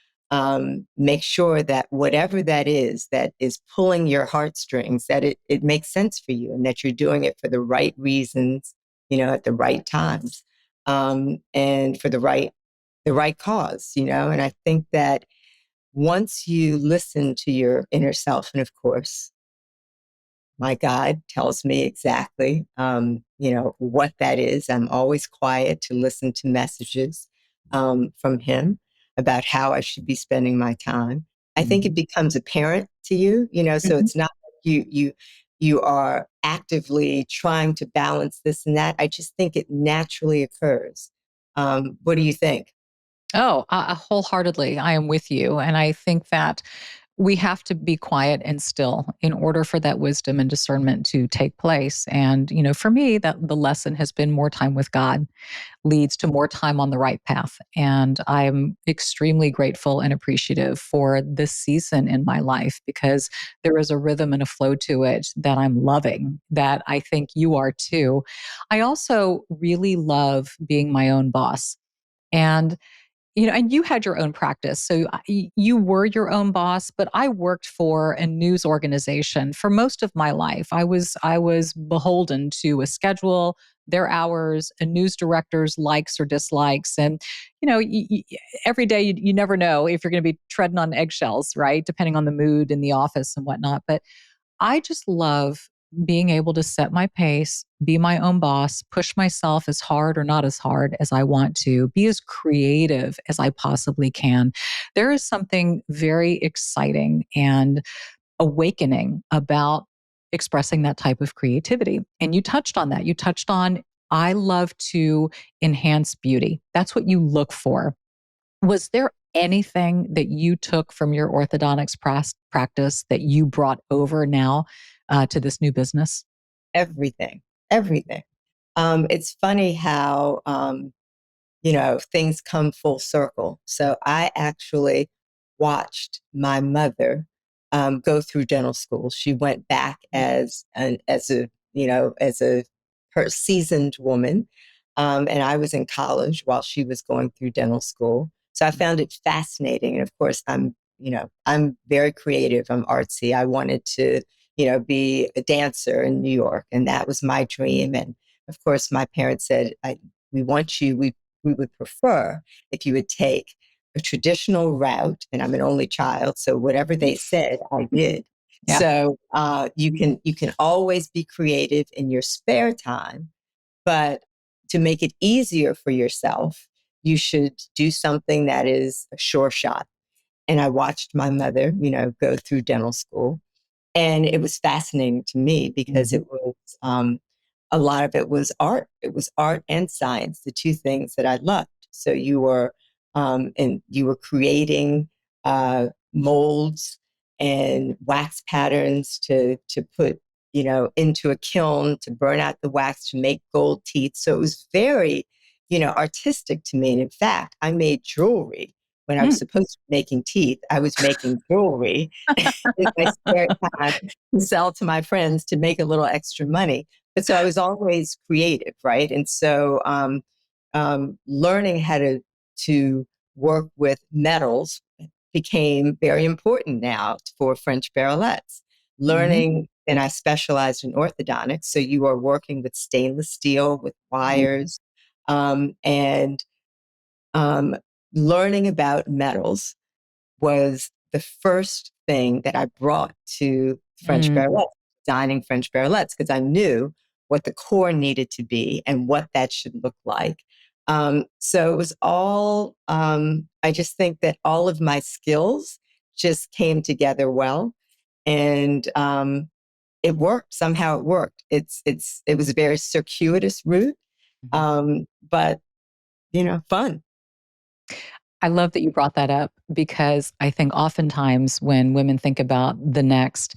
[SPEAKER 2] make sure that whatever that is pulling your heartstrings, that it makes sense for you and that you're doing it for the right reasons, at the right times, and for the right cause, and I think that once you listen to your inner self, and of course, my God tells me exactly, what that is. I'm always quiet to listen to messages from him about how I should be spending my time. I think it
[SPEAKER 1] Mhm.
[SPEAKER 2] becomes apparent to you, so
[SPEAKER 1] Mhm.
[SPEAKER 2] it's not like you are actively trying to balance this and that. I just think it naturally occurs. What do you think?
[SPEAKER 1] Oh, wholeheartedly, I am with you. And I think that we have to be quiet and still in order for that wisdom and discernment to take place. And, for me, that the lesson has been more time with God leads to more time on the right path. And I'm extremely grateful and appreciative for this season in my life, because there is a rhythm and a flow to it that I'm loving, that I think you are too. I also really love being my own boss. And and you had your own practice. So you were your own boss, but I worked for a news organization for most of my life. I was beholden to a schedule, their hours, a news director's likes or dislikes. And, every day you never know if you're going to be treading on eggshells, right? Depending on the mood in the office and whatnot. But I just love being able to set my pace, be my own boss, push myself as hard or not as hard as I want to, be as creative as I possibly can. There is something very exciting and awakening about expressing that type of creativity. And you touched on that. You touched on, I love to enhance beauty. That's what you look for. Was there anything that you took from your orthodontics practice that you brought over now to this new business?
[SPEAKER 2] Everything, everything. It's funny how things come full circle. So I actually watched my mother go through dental school. She went back as a her seasoned woman, and I was in college while she was going through dental school. So I found it fascinating. And of course, I'm very creative. I'm artsy. I wanted to be a dancer in New York, and that was my dream. And of course, my parents said, "We want you. We would prefer if you would take a traditional route." And I'm an only child, so whatever they said, I did.
[SPEAKER 1] Yeah.
[SPEAKER 2] So you can always be creative in your spare time, but to make it easier for yourself, you should do something that is a sure shot. And I watched my mother, go through dental school, and it was fascinating to me because
[SPEAKER 1] Mhm.
[SPEAKER 2] it was a lot of it was art. It was art and science, the two things that I loved. So you were creating molds and wax patterns to put into a kiln to burn out the wax to make gold teeth. So it was very artistic to me. And in fact, I made jewelry when I was
[SPEAKER 1] Mm.
[SPEAKER 2] supposed to be making teeth. I was making jewelry in my spare time to sell to my friends to make a little extra money. But so I was always creative, right? And so learning how to work with metals became very important now for French Barrelettes.
[SPEAKER 1] Hmm.
[SPEAKER 2] learning, and I specialized in orthodontics. So you are working with stainless steel, with wires, and um, learning about metals was the first thing that I brought to French
[SPEAKER 1] Mm.
[SPEAKER 2] Barrelettes, designing French Barrelettes, because I knew what the core needed to be and what that should look like. So it was all, I just think that all of my skills just came together well. And it worked. Somehow it worked. It was a very circuitous route,
[SPEAKER 1] Mhm.
[SPEAKER 2] but, fun.
[SPEAKER 1] I love that you brought that up because I think oftentimes when women think about the next,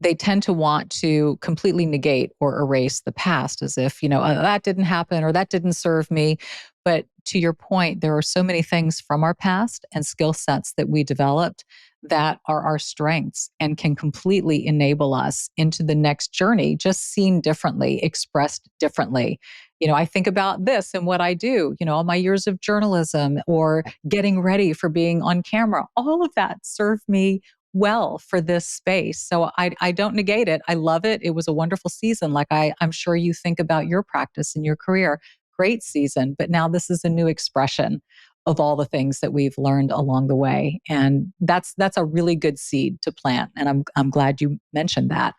[SPEAKER 1] they tend to want to completely negate or erase the past as if, that didn't happen or that didn't serve me. But to your point, there are so many things from our past and skill sets that we developed that are our strengths and can completely enable us into the next journey, just seen differently, expressed differently. I think about this and what I do, all my years of journalism or getting ready for being on camera, all of that served me well for this space. So I don't negate it. I love it. It was a wonderful season. Like I'm sure you think about your practice and your career. Great season. But now this is a new expression of all the things that we've learned along the way. And that's a really good seed to plant. And I'm glad you mentioned that.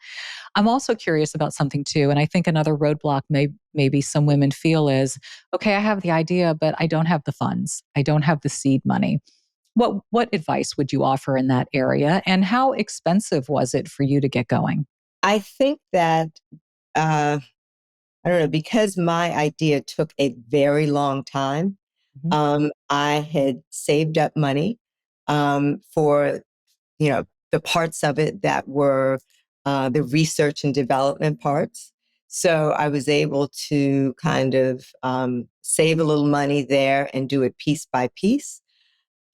[SPEAKER 1] I'm also curious about something too. And I think another roadblock maybe some women feel is, okay, I have the idea, but I don't have the funds. I don't have the seed money. What advice would you offer in that area? And how expensive was it for you to get going?
[SPEAKER 2] I think that, uh, I don't know, because my idea took a very long time.
[SPEAKER 1] Mhm.
[SPEAKER 2] I had saved up money for, the parts of it that were the research and development parts. So I was able to kind of save a little money there and do it piece by piece.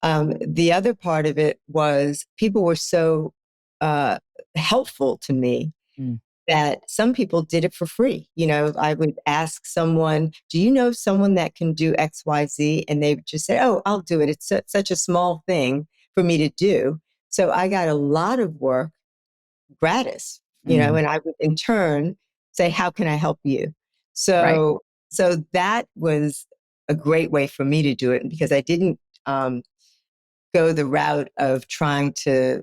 [SPEAKER 2] The other part of it was people were so uh, helpful to me
[SPEAKER 1] Mm.
[SPEAKER 2] that some people did it for free. I would ask someone, do you know someone that can do XYZ? And they would just say, oh, I'll do it. It's such a small thing for me to do. So I got a lot of work gratis,
[SPEAKER 1] Mhm.
[SPEAKER 2] and I would in turn say, how can I help you?
[SPEAKER 1] Right.
[SPEAKER 2] So that was a great way for me to do it because I didn't go the route of trying to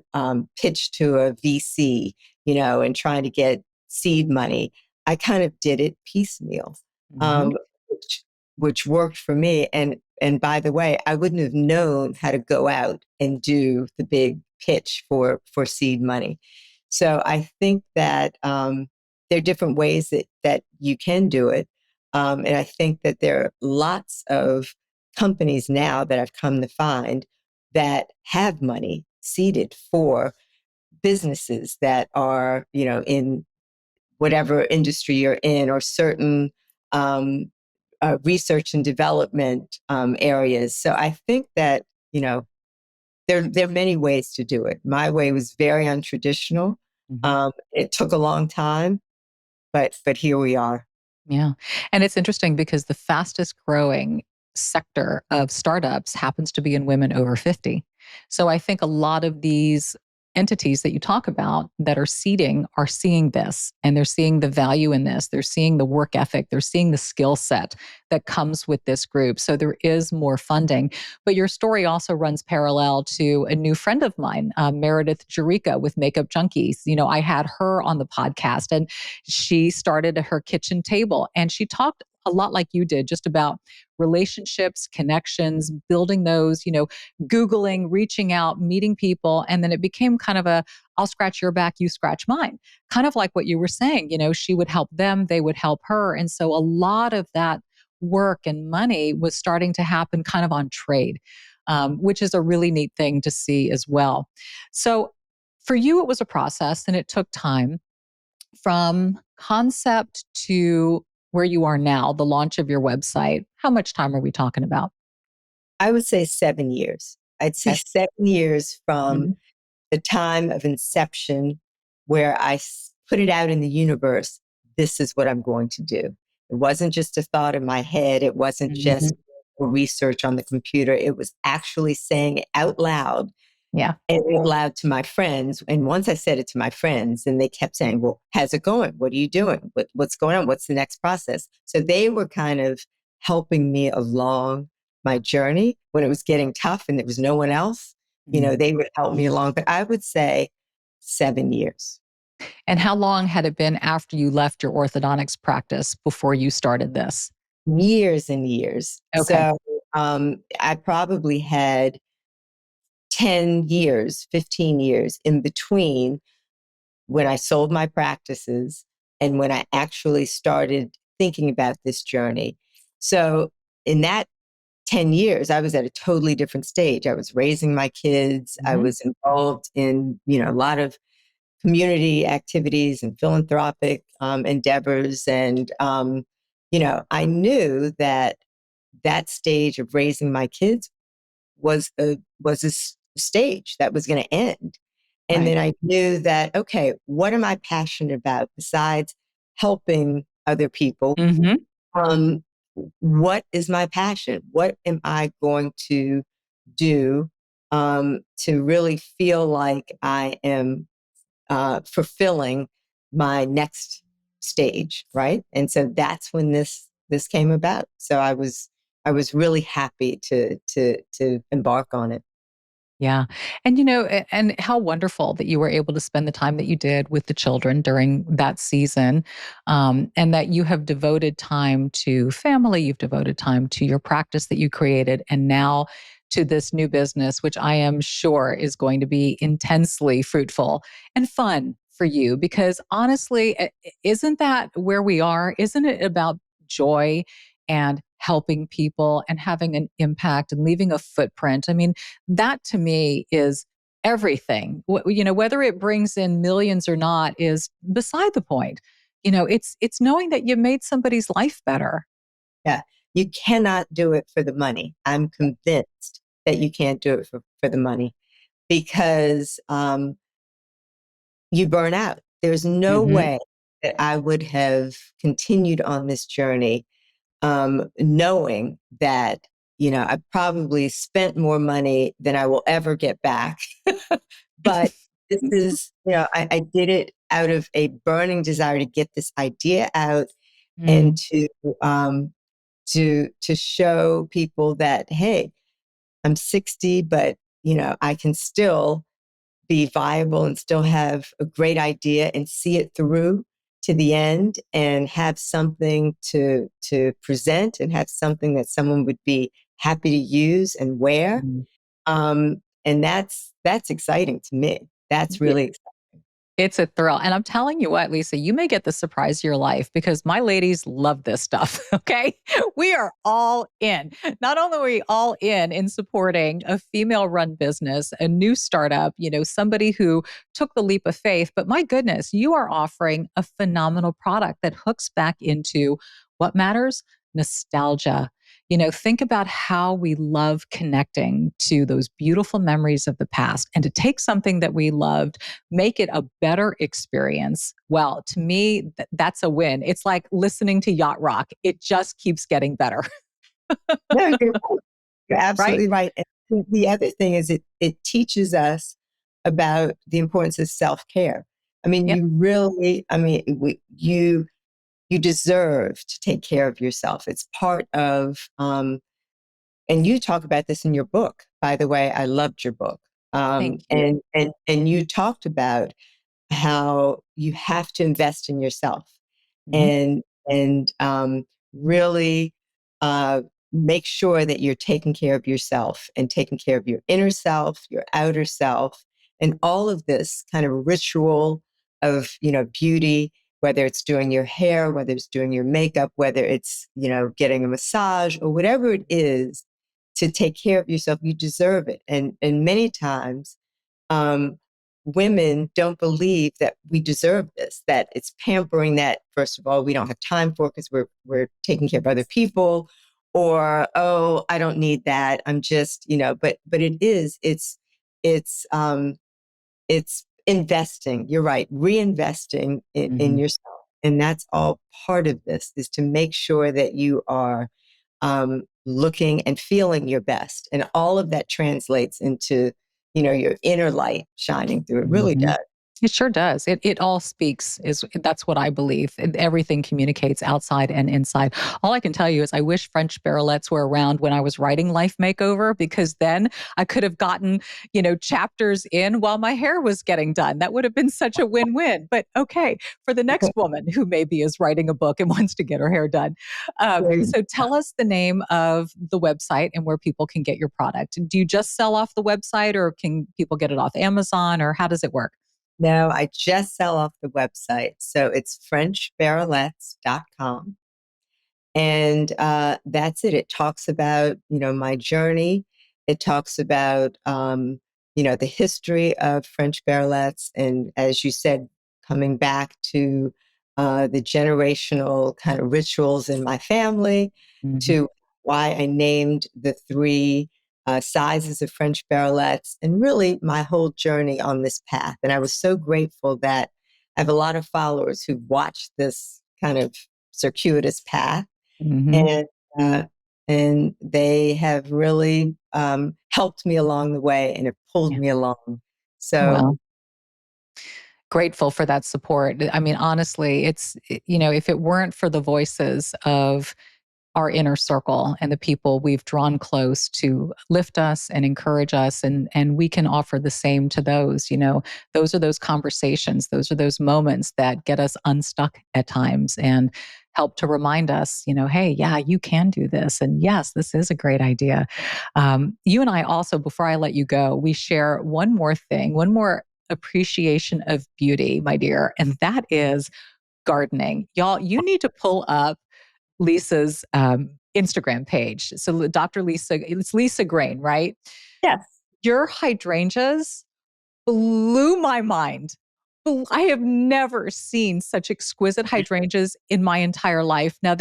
[SPEAKER 2] pitch to a VC, and trying to get seed money. I kind of did it piecemeal,
[SPEAKER 1] Mhm.
[SPEAKER 2] um, which, which worked for me. And by the way, I wouldn't have known how to go out and do the big pitch for seed money. So I think that there are different ways that you can do it. And I think that there are lots of companies now that I've come to find that have money seeded for businesses that are, in whatever industry you're in or certain research and development areas. So I think that, there are many ways to do it. My way was very untraditional.
[SPEAKER 1] Mhm.
[SPEAKER 2] It took a long time, but here we are.
[SPEAKER 1] Yeah. And it's interesting because the fastest growing sector of startups happens to be in women over 50. So I think a lot of these entities that you talk about that are seeding are seeing this and they're seeing the value in this. They're seeing the work ethic. They're seeing the skill set that comes with this group. So there is more funding. But your story also runs parallel to a new friend of mine, Meredith Jerica with Makeup Junkies. I had her on the podcast and she started her kitchen table and she talked a lot like you did, just about relationships, connections, building those, Googling, reaching out, meeting people. And then it became kind of a, I'll scratch your back, you scratch mine. Kind of like what you were saying, she would help them, they would help her. And so a lot of that work and money was starting to happen kind of on trade, which is a really neat thing to see as well. So for you, it was a process and it took time from concept to where you are now, the launch of your website. How much time are we talking about?
[SPEAKER 2] I would say 7 years. I'd say
[SPEAKER 1] Okay.
[SPEAKER 2] 7 years from
[SPEAKER 1] Mhm.
[SPEAKER 2] the time of inception where put it out in the universe. This is what I'm going to do. It wasn't just a thought in my head. It wasn't
[SPEAKER 1] Mhm.
[SPEAKER 2] just research on the computer. It was actually saying it out loud.
[SPEAKER 1] Yeah.
[SPEAKER 2] and out loud to my friends. And once I said it to my friends, and they kept saying, well, how's it going? What are you doing? What's going on? What's the next process? So they were kind of helping me along my journey when it was getting tough and there was no one else.
[SPEAKER 1] Mm.
[SPEAKER 2] They would help me along. But I would say 7 years.
[SPEAKER 1] And how long had it been after you left your orthodontics practice before you started this?
[SPEAKER 2] Years and years.
[SPEAKER 1] Okay.
[SPEAKER 2] So I probably had 10 years, 15 years in between when I sold my practices and when I actually started thinking about this journey. So in that 10 years, I was at a totally different stage. I was raising my kids. I
[SPEAKER 1] Mhm.
[SPEAKER 2] was involved in, a lot of community activities and philanthropic endeavors. And, I knew that that stage of raising my kids was a stage that was going to end. And
[SPEAKER 1] Right.
[SPEAKER 2] then I knew that, okay, what am I passionate about besides helping other people?
[SPEAKER 1] Mhm.
[SPEAKER 2] Um, what is my passion? What am I going to do to really feel like I am fulfilling my next stage, right? And so that's when this came about. So I was really happy to embark on it.
[SPEAKER 1] Yeah. And, and how wonderful that you were able to spend the time that you did with the children during that season. And that you have devoted time to family, you've devoted time to your practice that you created, and now to this new business, which I am sure is going to be intensely fruitful and fun for you. Because honestly, isn't that where we are? Isn't it about joy and helping people and having an impact and leaving a footprint? I mean, that to me is everything. Whether it brings in millions or not is beside the point. It's knowing that you made somebody's life better.
[SPEAKER 2] Yeah. You cannot do it for the money. I'm convinced that you can't do it for the money because you burn out. There's no
[SPEAKER 1] Hmm.
[SPEAKER 2] way that I would have continued on this journey knowing that, I probably spent more money than I will ever get back. But this is, I did it out of a burning desire to get this idea out and
[SPEAKER 1] Mm.
[SPEAKER 2] um, to show people that, hey, I'm 60, but I can still be viable and still have a great idea and see it through to the end and have something to present and have something that someone would be happy to use and wear.
[SPEAKER 1] Mm.
[SPEAKER 2] And that's exciting to me. That's really exciting.
[SPEAKER 1] It's a thrill. And I'm telling you what, Lisa, you may get the surprise of your life because my ladies love this stuff. Okay. We are all in. Not only are we all in supporting a female run business, a new startup, somebody who took the leap of faith, but my goodness, you are offering a phenomenal product that hooks back into what matters: nostalgia. Think about how we love connecting to those beautiful memories of the past, and to take something that we loved, make it a better experience. Well, to me, that's a win. It's like listening to yacht rock. It just keeps getting better,
[SPEAKER 2] No, you're right. You're
[SPEAKER 1] right?
[SPEAKER 2] absolutely right. And the other thing is it teaches us about the importance of self-care. I mean,
[SPEAKER 1] Yep.
[SPEAKER 2] you really, you deserve to take care of yourself. It's part of, and you talk about this in your book. By the way, I loved your book.
[SPEAKER 1] Thank you.
[SPEAKER 2] And you talked about how you have to invest in yourself
[SPEAKER 1] Mhm.
[SPEAKER 2] and really uh, make sure that you're taking care of yourself and taking care of your inner self, your outer self, and all of this kind of ritual of beauty. Whether it's doing your hair, whether it's doing your makeup, whether it's getting a massage or whatever it is to take care of yourself, you deserve it. And many times um, women don't believe that we deserve this, that it's pampering that, first of all, we don't have time for because we're taking care of other people, or, oh, I don't need that. I'm just, but it's it's investing. You're right. Reinvesting in
[SPEAKER 1] Mhm.
[SPEAKER 2] yourself. And that's all part of this is to make sure that you are looking and feeling your best. And all of that translates into your inner light shining through. It really
[SPEAKER 1] Mhm.
[SPEAKER 2] does.
[SPEAKER 1] It sure does. It all speaks is that's what I believe. Everything communicates outside and inside. All I can tell you is I wish French Barrelettes were around when I was writing Life Makeover because then I could have gotten, chapters in while my hair was getting done. That would have been such a win-win. But okay, for the next woman who maybe is writing a book and wants to get her hair done. So tell us the name of the website and where people can get your product. Do you just sell off the website or can people get it off Amazon or how does it work?
[SPEAKER 2] No, I just sell off the website. So it's FrenchBarrelettes.com. And that's it. It talks about, my journey. It talks about, the history of French Barrelettes. And as you said, coming back to the generational kind of rituals in my family,
[SPEAKER 1] Mhm.
[SPEAKER 2] to why I named the three sizes of French Barrelettes, and really my whole journey on this path. And I was so grateful that I have a lot of followers who watched this kind of circuitous path
[SPEAKER 1] Mhm.
[SPEAKER 2] and uh, and they have really helped me along the way and have pulled
[SPEAKER 1] Yeah.
[SPEAKER 2] me along. So
[SPEAKER 1] Well, grateful for that support. I mean, honestly, if it weren't for the voices of our inner circle and the people we've drawn close to lift us and encourage us and we can offer the same to those, those are those conversations, those are those moments that get us unstuck at times and help to remind us, hey, yeah, you can do this, and yes, this is a great idea. You and I also, before I let you go, we share one more thing, one more appreciation of beauty, my dear, and that is gardening. Y'all, you need to pull up Lisa's Instagram page. So Dr. Lisa, it's Lisa Grain, right?
[SPEAKER 2] yes,
[SPEAKER 1] Your hydrangeas blew my mind. I have never seen such exquisite hydrangeas in my entire life. Now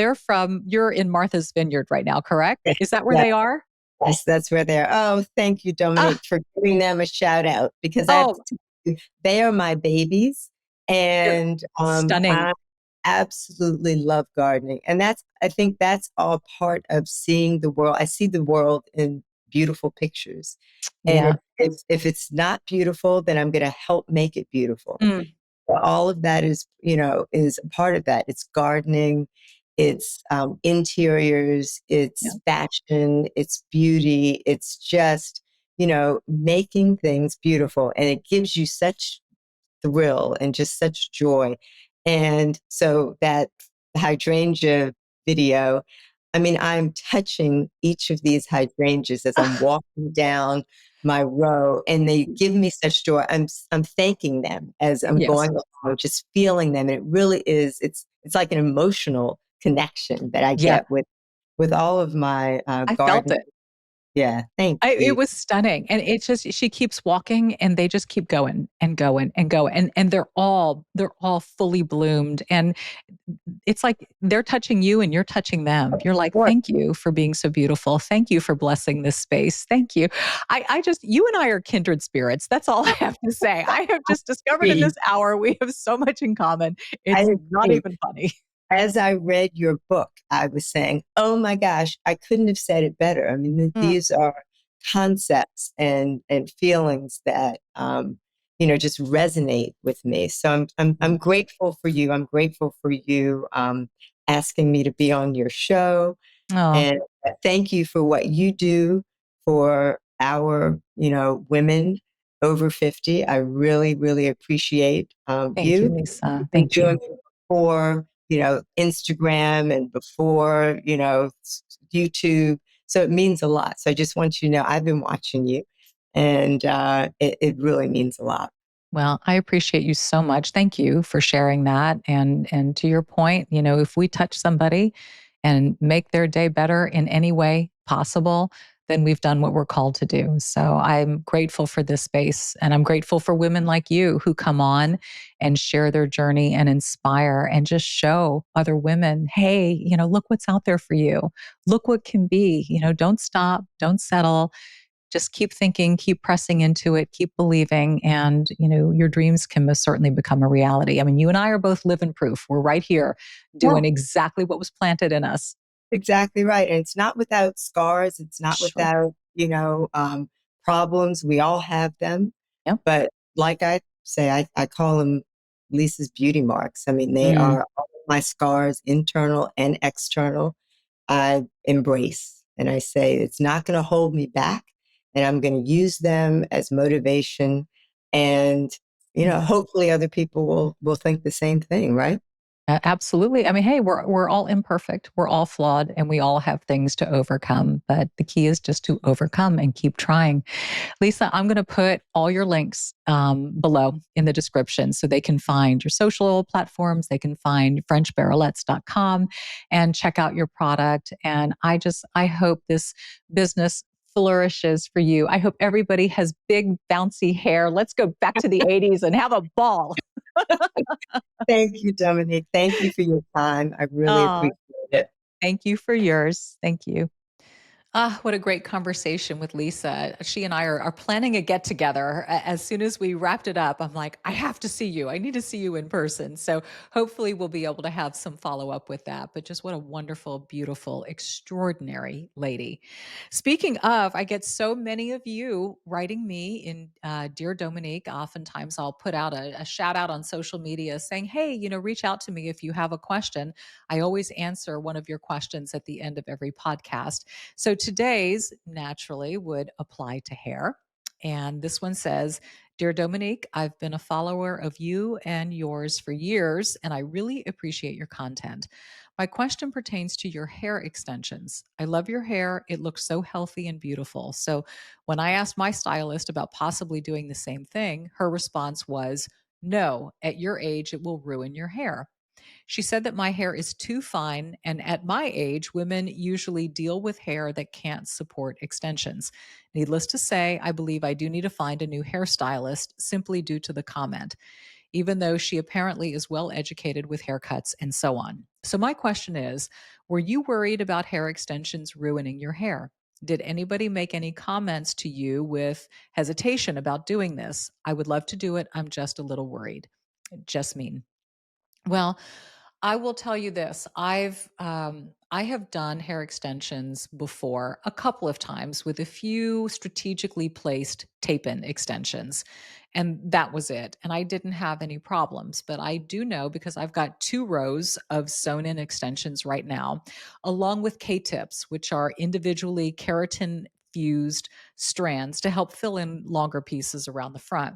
[SPEAKER 1] you're in Martha's Vineyard right now, correct?
[SPEAKER 2] yes,
[SPEAKER 1] Is that where
[SPEAKER 2] yes,
[SPEAKER 1] they are?
[SPEAKER 2] yes, that's where they're. Oh, thank you,
[SPEAKER 1] Ah,
[SPEAKER 2] Dominique, for giving them a shout out because I have to
[SPEAKER 1] oh,
[SPEAKER 2] tell you, they are my babies,
[SPEAKER 1] they're
[SPEAKER 2] and
[SPEAKER 1] stunning.
[SPEAKER 2] I absolutely love gardening, and I think that's all part of seeing the world. I see the world in beautiful pictures, and
[SPEAKER 1] Yeah.
[SPEAKER 2] if it's not beautiful, then I'm going to help make it beautiful.
[SPEAKER 1] Mm,
[SPEAKER 2] All of that is a part of that. It's gardening, it's interiors,
[SPEAKER 1] yeah.
[SPEAKER 2] it's fashion, it's beauty, it's just making things beautiful, and it gives you such thrill and just such joy. And so that hydrangea video, I mean, I'm touching each of these hydrangeas as I'm walking down my row, and they give me such joy. I'm thanking them as I'm
[SPEAKER 1] Yes.
[SPEAKER 2] going along, just feeling them, and it really is. It's like an emotional connection that I
[SPEAKER 1] Yeah.
[SPEAKER 2] get with all of my
[SPEAKER 1] I felt
[SPEAKER 2] garden.
[SPEAKER 1] it.
[SPEAKER 2] Yeah, thank
[SPEAKER 1] It
[SPEAKER 2] you.
[SPEAKER 1] was stunning, and it's just she keeps walking, and they just keep going and going and going, and they're all fully bloomed, and it's like they're touching you, and you're touching them. You're like,
[SPEAKER 2] Of
[SPEAKER 1] "Thank you for being so beautiful. Thank you for blessing this space. Thank you." I just you and I are kindred spirits. That's all I have to say. I have just discovered in this hour we have so much in common.
[SPEAKER 2] I
[SPEAKER 1] It's not
[SPEAKER 2] agree.
[SPEAKER 1] even funny.
[SPEAKER 2] As I read your book, I was saying, oh my gosh, I couldn't have said it better. I mean,
[SPEAKER 1] Mm,
[SPEAKER 2] these are concepts and feelings that just resonate with me. So I'm
[SPEAKER 1] mm.
[SPEAKER 2] grateful for you. I'm grateful for you asking me to be on your show.
[SPEAKER 1] Oh,
[SPEAKER 2] And thank you for what you do for our, women over 50. I really, really appreciate
[SPEAKER 1] thank you,
[SPEAKER 2] you.
[SPEAKER 1] Lisa.
[SPEAKER 2] You've been
[SPEAKER 1] Thank
[SPEAKER 2] doing
[SPEAKER 1] you.
[SPEAKER 2] it before, Instagram and before, YouTube. So it means a lot. So I just want you to know I've been watching you, and it really means a lot.
[SPEAKER 1] Well, I appreciate you so much. Thank you for sharing that. And to your point, if we touch somebody and make their day better in any way possible, then we've done what we're called to do. So I'm grateful for this space, and I'm grateful for women like you who come on and share their journey and inspire and just show other women, hey, look what's out there for you. Look what can be. Don't stop, don't settle, just keep thinking, keep pressing into it, keep believing, and your dreams can most certainly become a reality. I mean, you and I are both living proof. We're right here doing
[SPEAKER 2] Yeah,
[SPEAKER 1] exactly what was planted in us.
[SPEAKER 2] exactly right. And it's not without scars. It's not
[SPEAKER 1] Sure.
[SPEAKER 2] without, problems. We all have them.
[SPEAKER 1] Yep.
[SPEAKER 2] But like I say, I call them Lisa's beauty marks. I mean, they
[SPEAKER 1] Mm.
[SPEAKER 2] are all of my scars, internal and external. I embrace and I say, it's not going to hold me back. And I'm going to use them as motivation. And, hopefully other people will think the same thing, right?
[SPEAKER 1] Absolutely. I mean, hey, we're all imperfect. We're all flawed and we all have things to overcome, but the key is just to overcome and keep trying. Lisa, I'm going to put all your links below in the description so they can find your social platforms. They can find FrenchBarrelettes.com and check out your product. And I hope this business flourishes for you. I hope everybody has big, bouncy hair. Let's go back to the 80s and have a ball.
[SPEAKER 2] Thank you, Dominique. Thank you for your time. I really
[SPEAKER 1] Oh,
[SPEAKER 2] appreciate it.
[SPEAKER 1] thank you for yours. Thank you. Ah, what a great conversation with Lisa. She and I are planning a get together. As soon as we wrapped it up, I'm like, I have to see you. I need to see you in person. So hopefully we'll be able to have some follow up with that. But just what a wonderful, beautiful, extraordinary lady. Speaking of, I get so many of you writing me in Dear Dominique. Oftentimes I'll put out a shout out on social media saying, hey, reach out to me if you have a question. I always answer one of your questions at the end of every podcast. So today's naturally would apply to hair. And this one says, Dear Dominique, I've been a follower of you and yours for years, and I really appreciate your content. My question pertains to your hair extensions. I love your hair. It looks so healthy and beautiful. So when I asked my stylist about possibly doing the same thing, her response was, no, at your age, it will ruin your hair. She said that my hair is too fine, and at my age, women usually deal with hair that can't support extensions. Needless to say, I believe I do need to find a new hairstylist simply due to the comment, even though she apparently is well educated with haircuts and so on. So, my question is, were you worried about hair extensions ruining your hair? Did anybody make any comments to you with hesitation about doing this? I would love to do it. I'm just a little worried. Just mean. Well, I will tell you this. I have done hair extensions before a couple of times with a few strategically placed tape-in extensions, and that was it. And I didn't have any problems. But I do know because I've got 2 rows of sewn-in extensions right now, along with K-tips, which are individually keratin fused strands to help fill in longer pieces around the front.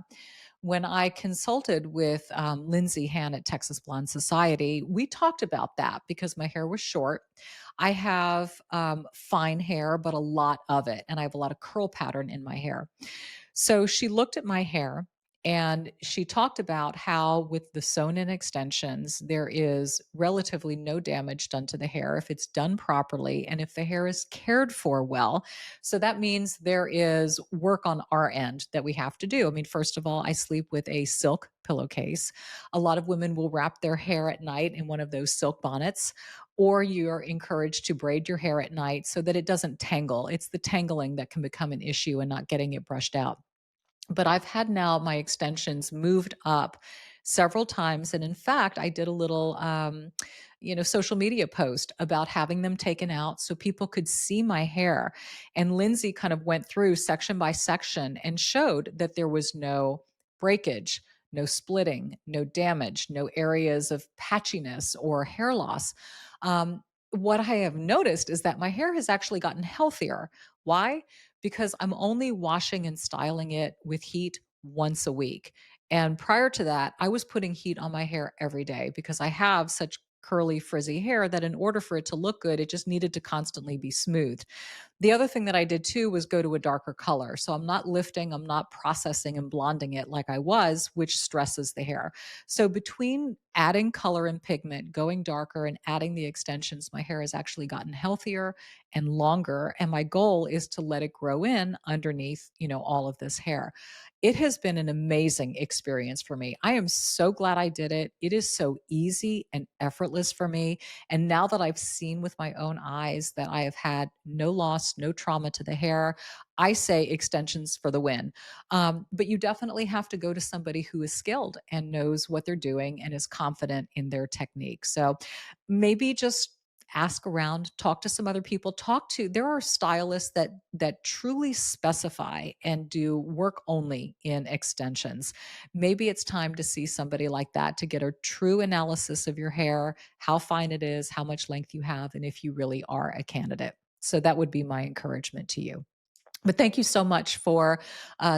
[SPEAKER 1] When I consulted with Lindsay Han at Texas Blonde Society, we talked about that because my hair was short. I have fine hair, but a lot of it, and I have a lot of curl pattern in my hair. So she looked at my hair and she talked about how, with the sewn in extensions, there is relatively no damage done to the hair if it's done properly and if the hair is cared for well. So that means there is work on our end that we have to do. I mean, first of all, I sleep with a silk pillowcase. A lot of women will wrap their hair at night in one of those silk bonnets, or you're encouraged to braid your hair at night so that it doesn't tangle. It's the tangling that can become an issue and not getting it brushed out. But I've had now my extensions moved up several times. And in fact, I did a little, social media post about having them taken out so people could see my hair. And Lindsay kind of went through section by section and showed that there was no breakage, no splitting, no damage, no areas of patchiness or hair loss. What I have noticed is that my hair has actually gotten healthier. Why? Because I'm only washing and styling it with heat once a week. And prior to that, I was putting heat on my hair every day because I have such curly, frizzy hair that in order for it to look good, it just needed to constantly be smoothed. The other thing that I did too was go to a darker color. So I'm not lifting, I'm not processing and blonding it like I was, which stresses the hair. So between adding color and pigment, going darker, and adding the extensions, my hair has actually gotten healthier and longer. And my goal is to let it grow in underneath, all of this hair. It has been an amazing experience for me. I am so glad I did it. It is so easy and effortless for me. And now that I've seen with my own eyes that I have had no loss, no trauma to the hair, I say extensions for the win. But you definitely have to go to somebody who is skilled and knows what they're doing and is confident in their technique. So maybe just ask around, talk to some other people, there are stylists that truly specify and do work only in extensions. Maybe it's time to see somebody like that to get a true analysis of your hair, how fine it is, how much length you have, and if you really are a candidate. So that would be my encouragement to you. But thank you so much for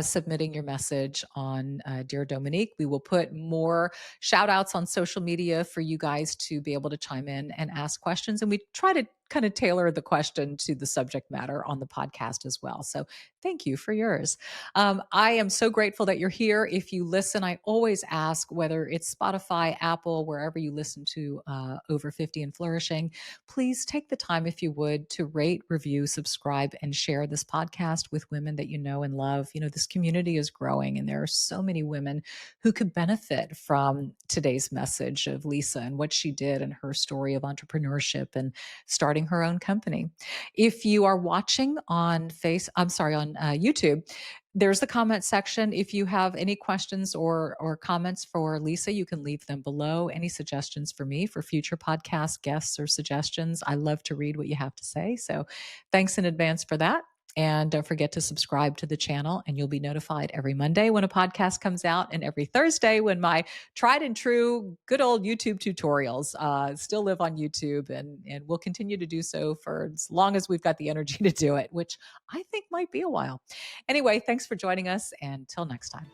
[SPEAKER 1] submitting your message on Dear Dominique. We will put more shout outs on social media for you guys to be able to chime in and ask questions. And we try to kind of tailor the question to the subject matter on the podcast as well. So thank you for yours. I am so grateful that you're here. If you listen, I always ask whether it's Spotify, Apple, wherever you listen to Over 50 and Flourishing, please take the time, if you would, to rate, review, subscribe, and share this podcast with women that you know and love. You know, this community is growing, and there are so many women who could benefit from today's message of Lisa and what she did and her story of entrepreneurship and starting her own company. If you are watching on YouTube, there's the comment section. If you have any questions or comments for Lisa, you can leave them below. Any suggestions for me for future podcast guests or suggestions? I love to read what you have to say. So thanks in advance for that. And don't forget to subscribe to the channel, and you'll be notified every Monday when a podcast comes out, and every Thursday when my tried and true good old YouTube tutorials still live on YouTube, and will continue to do so for as long as we've got the energy to do it, which I think might be a while. Anyway, thanks for joining us, and till next time.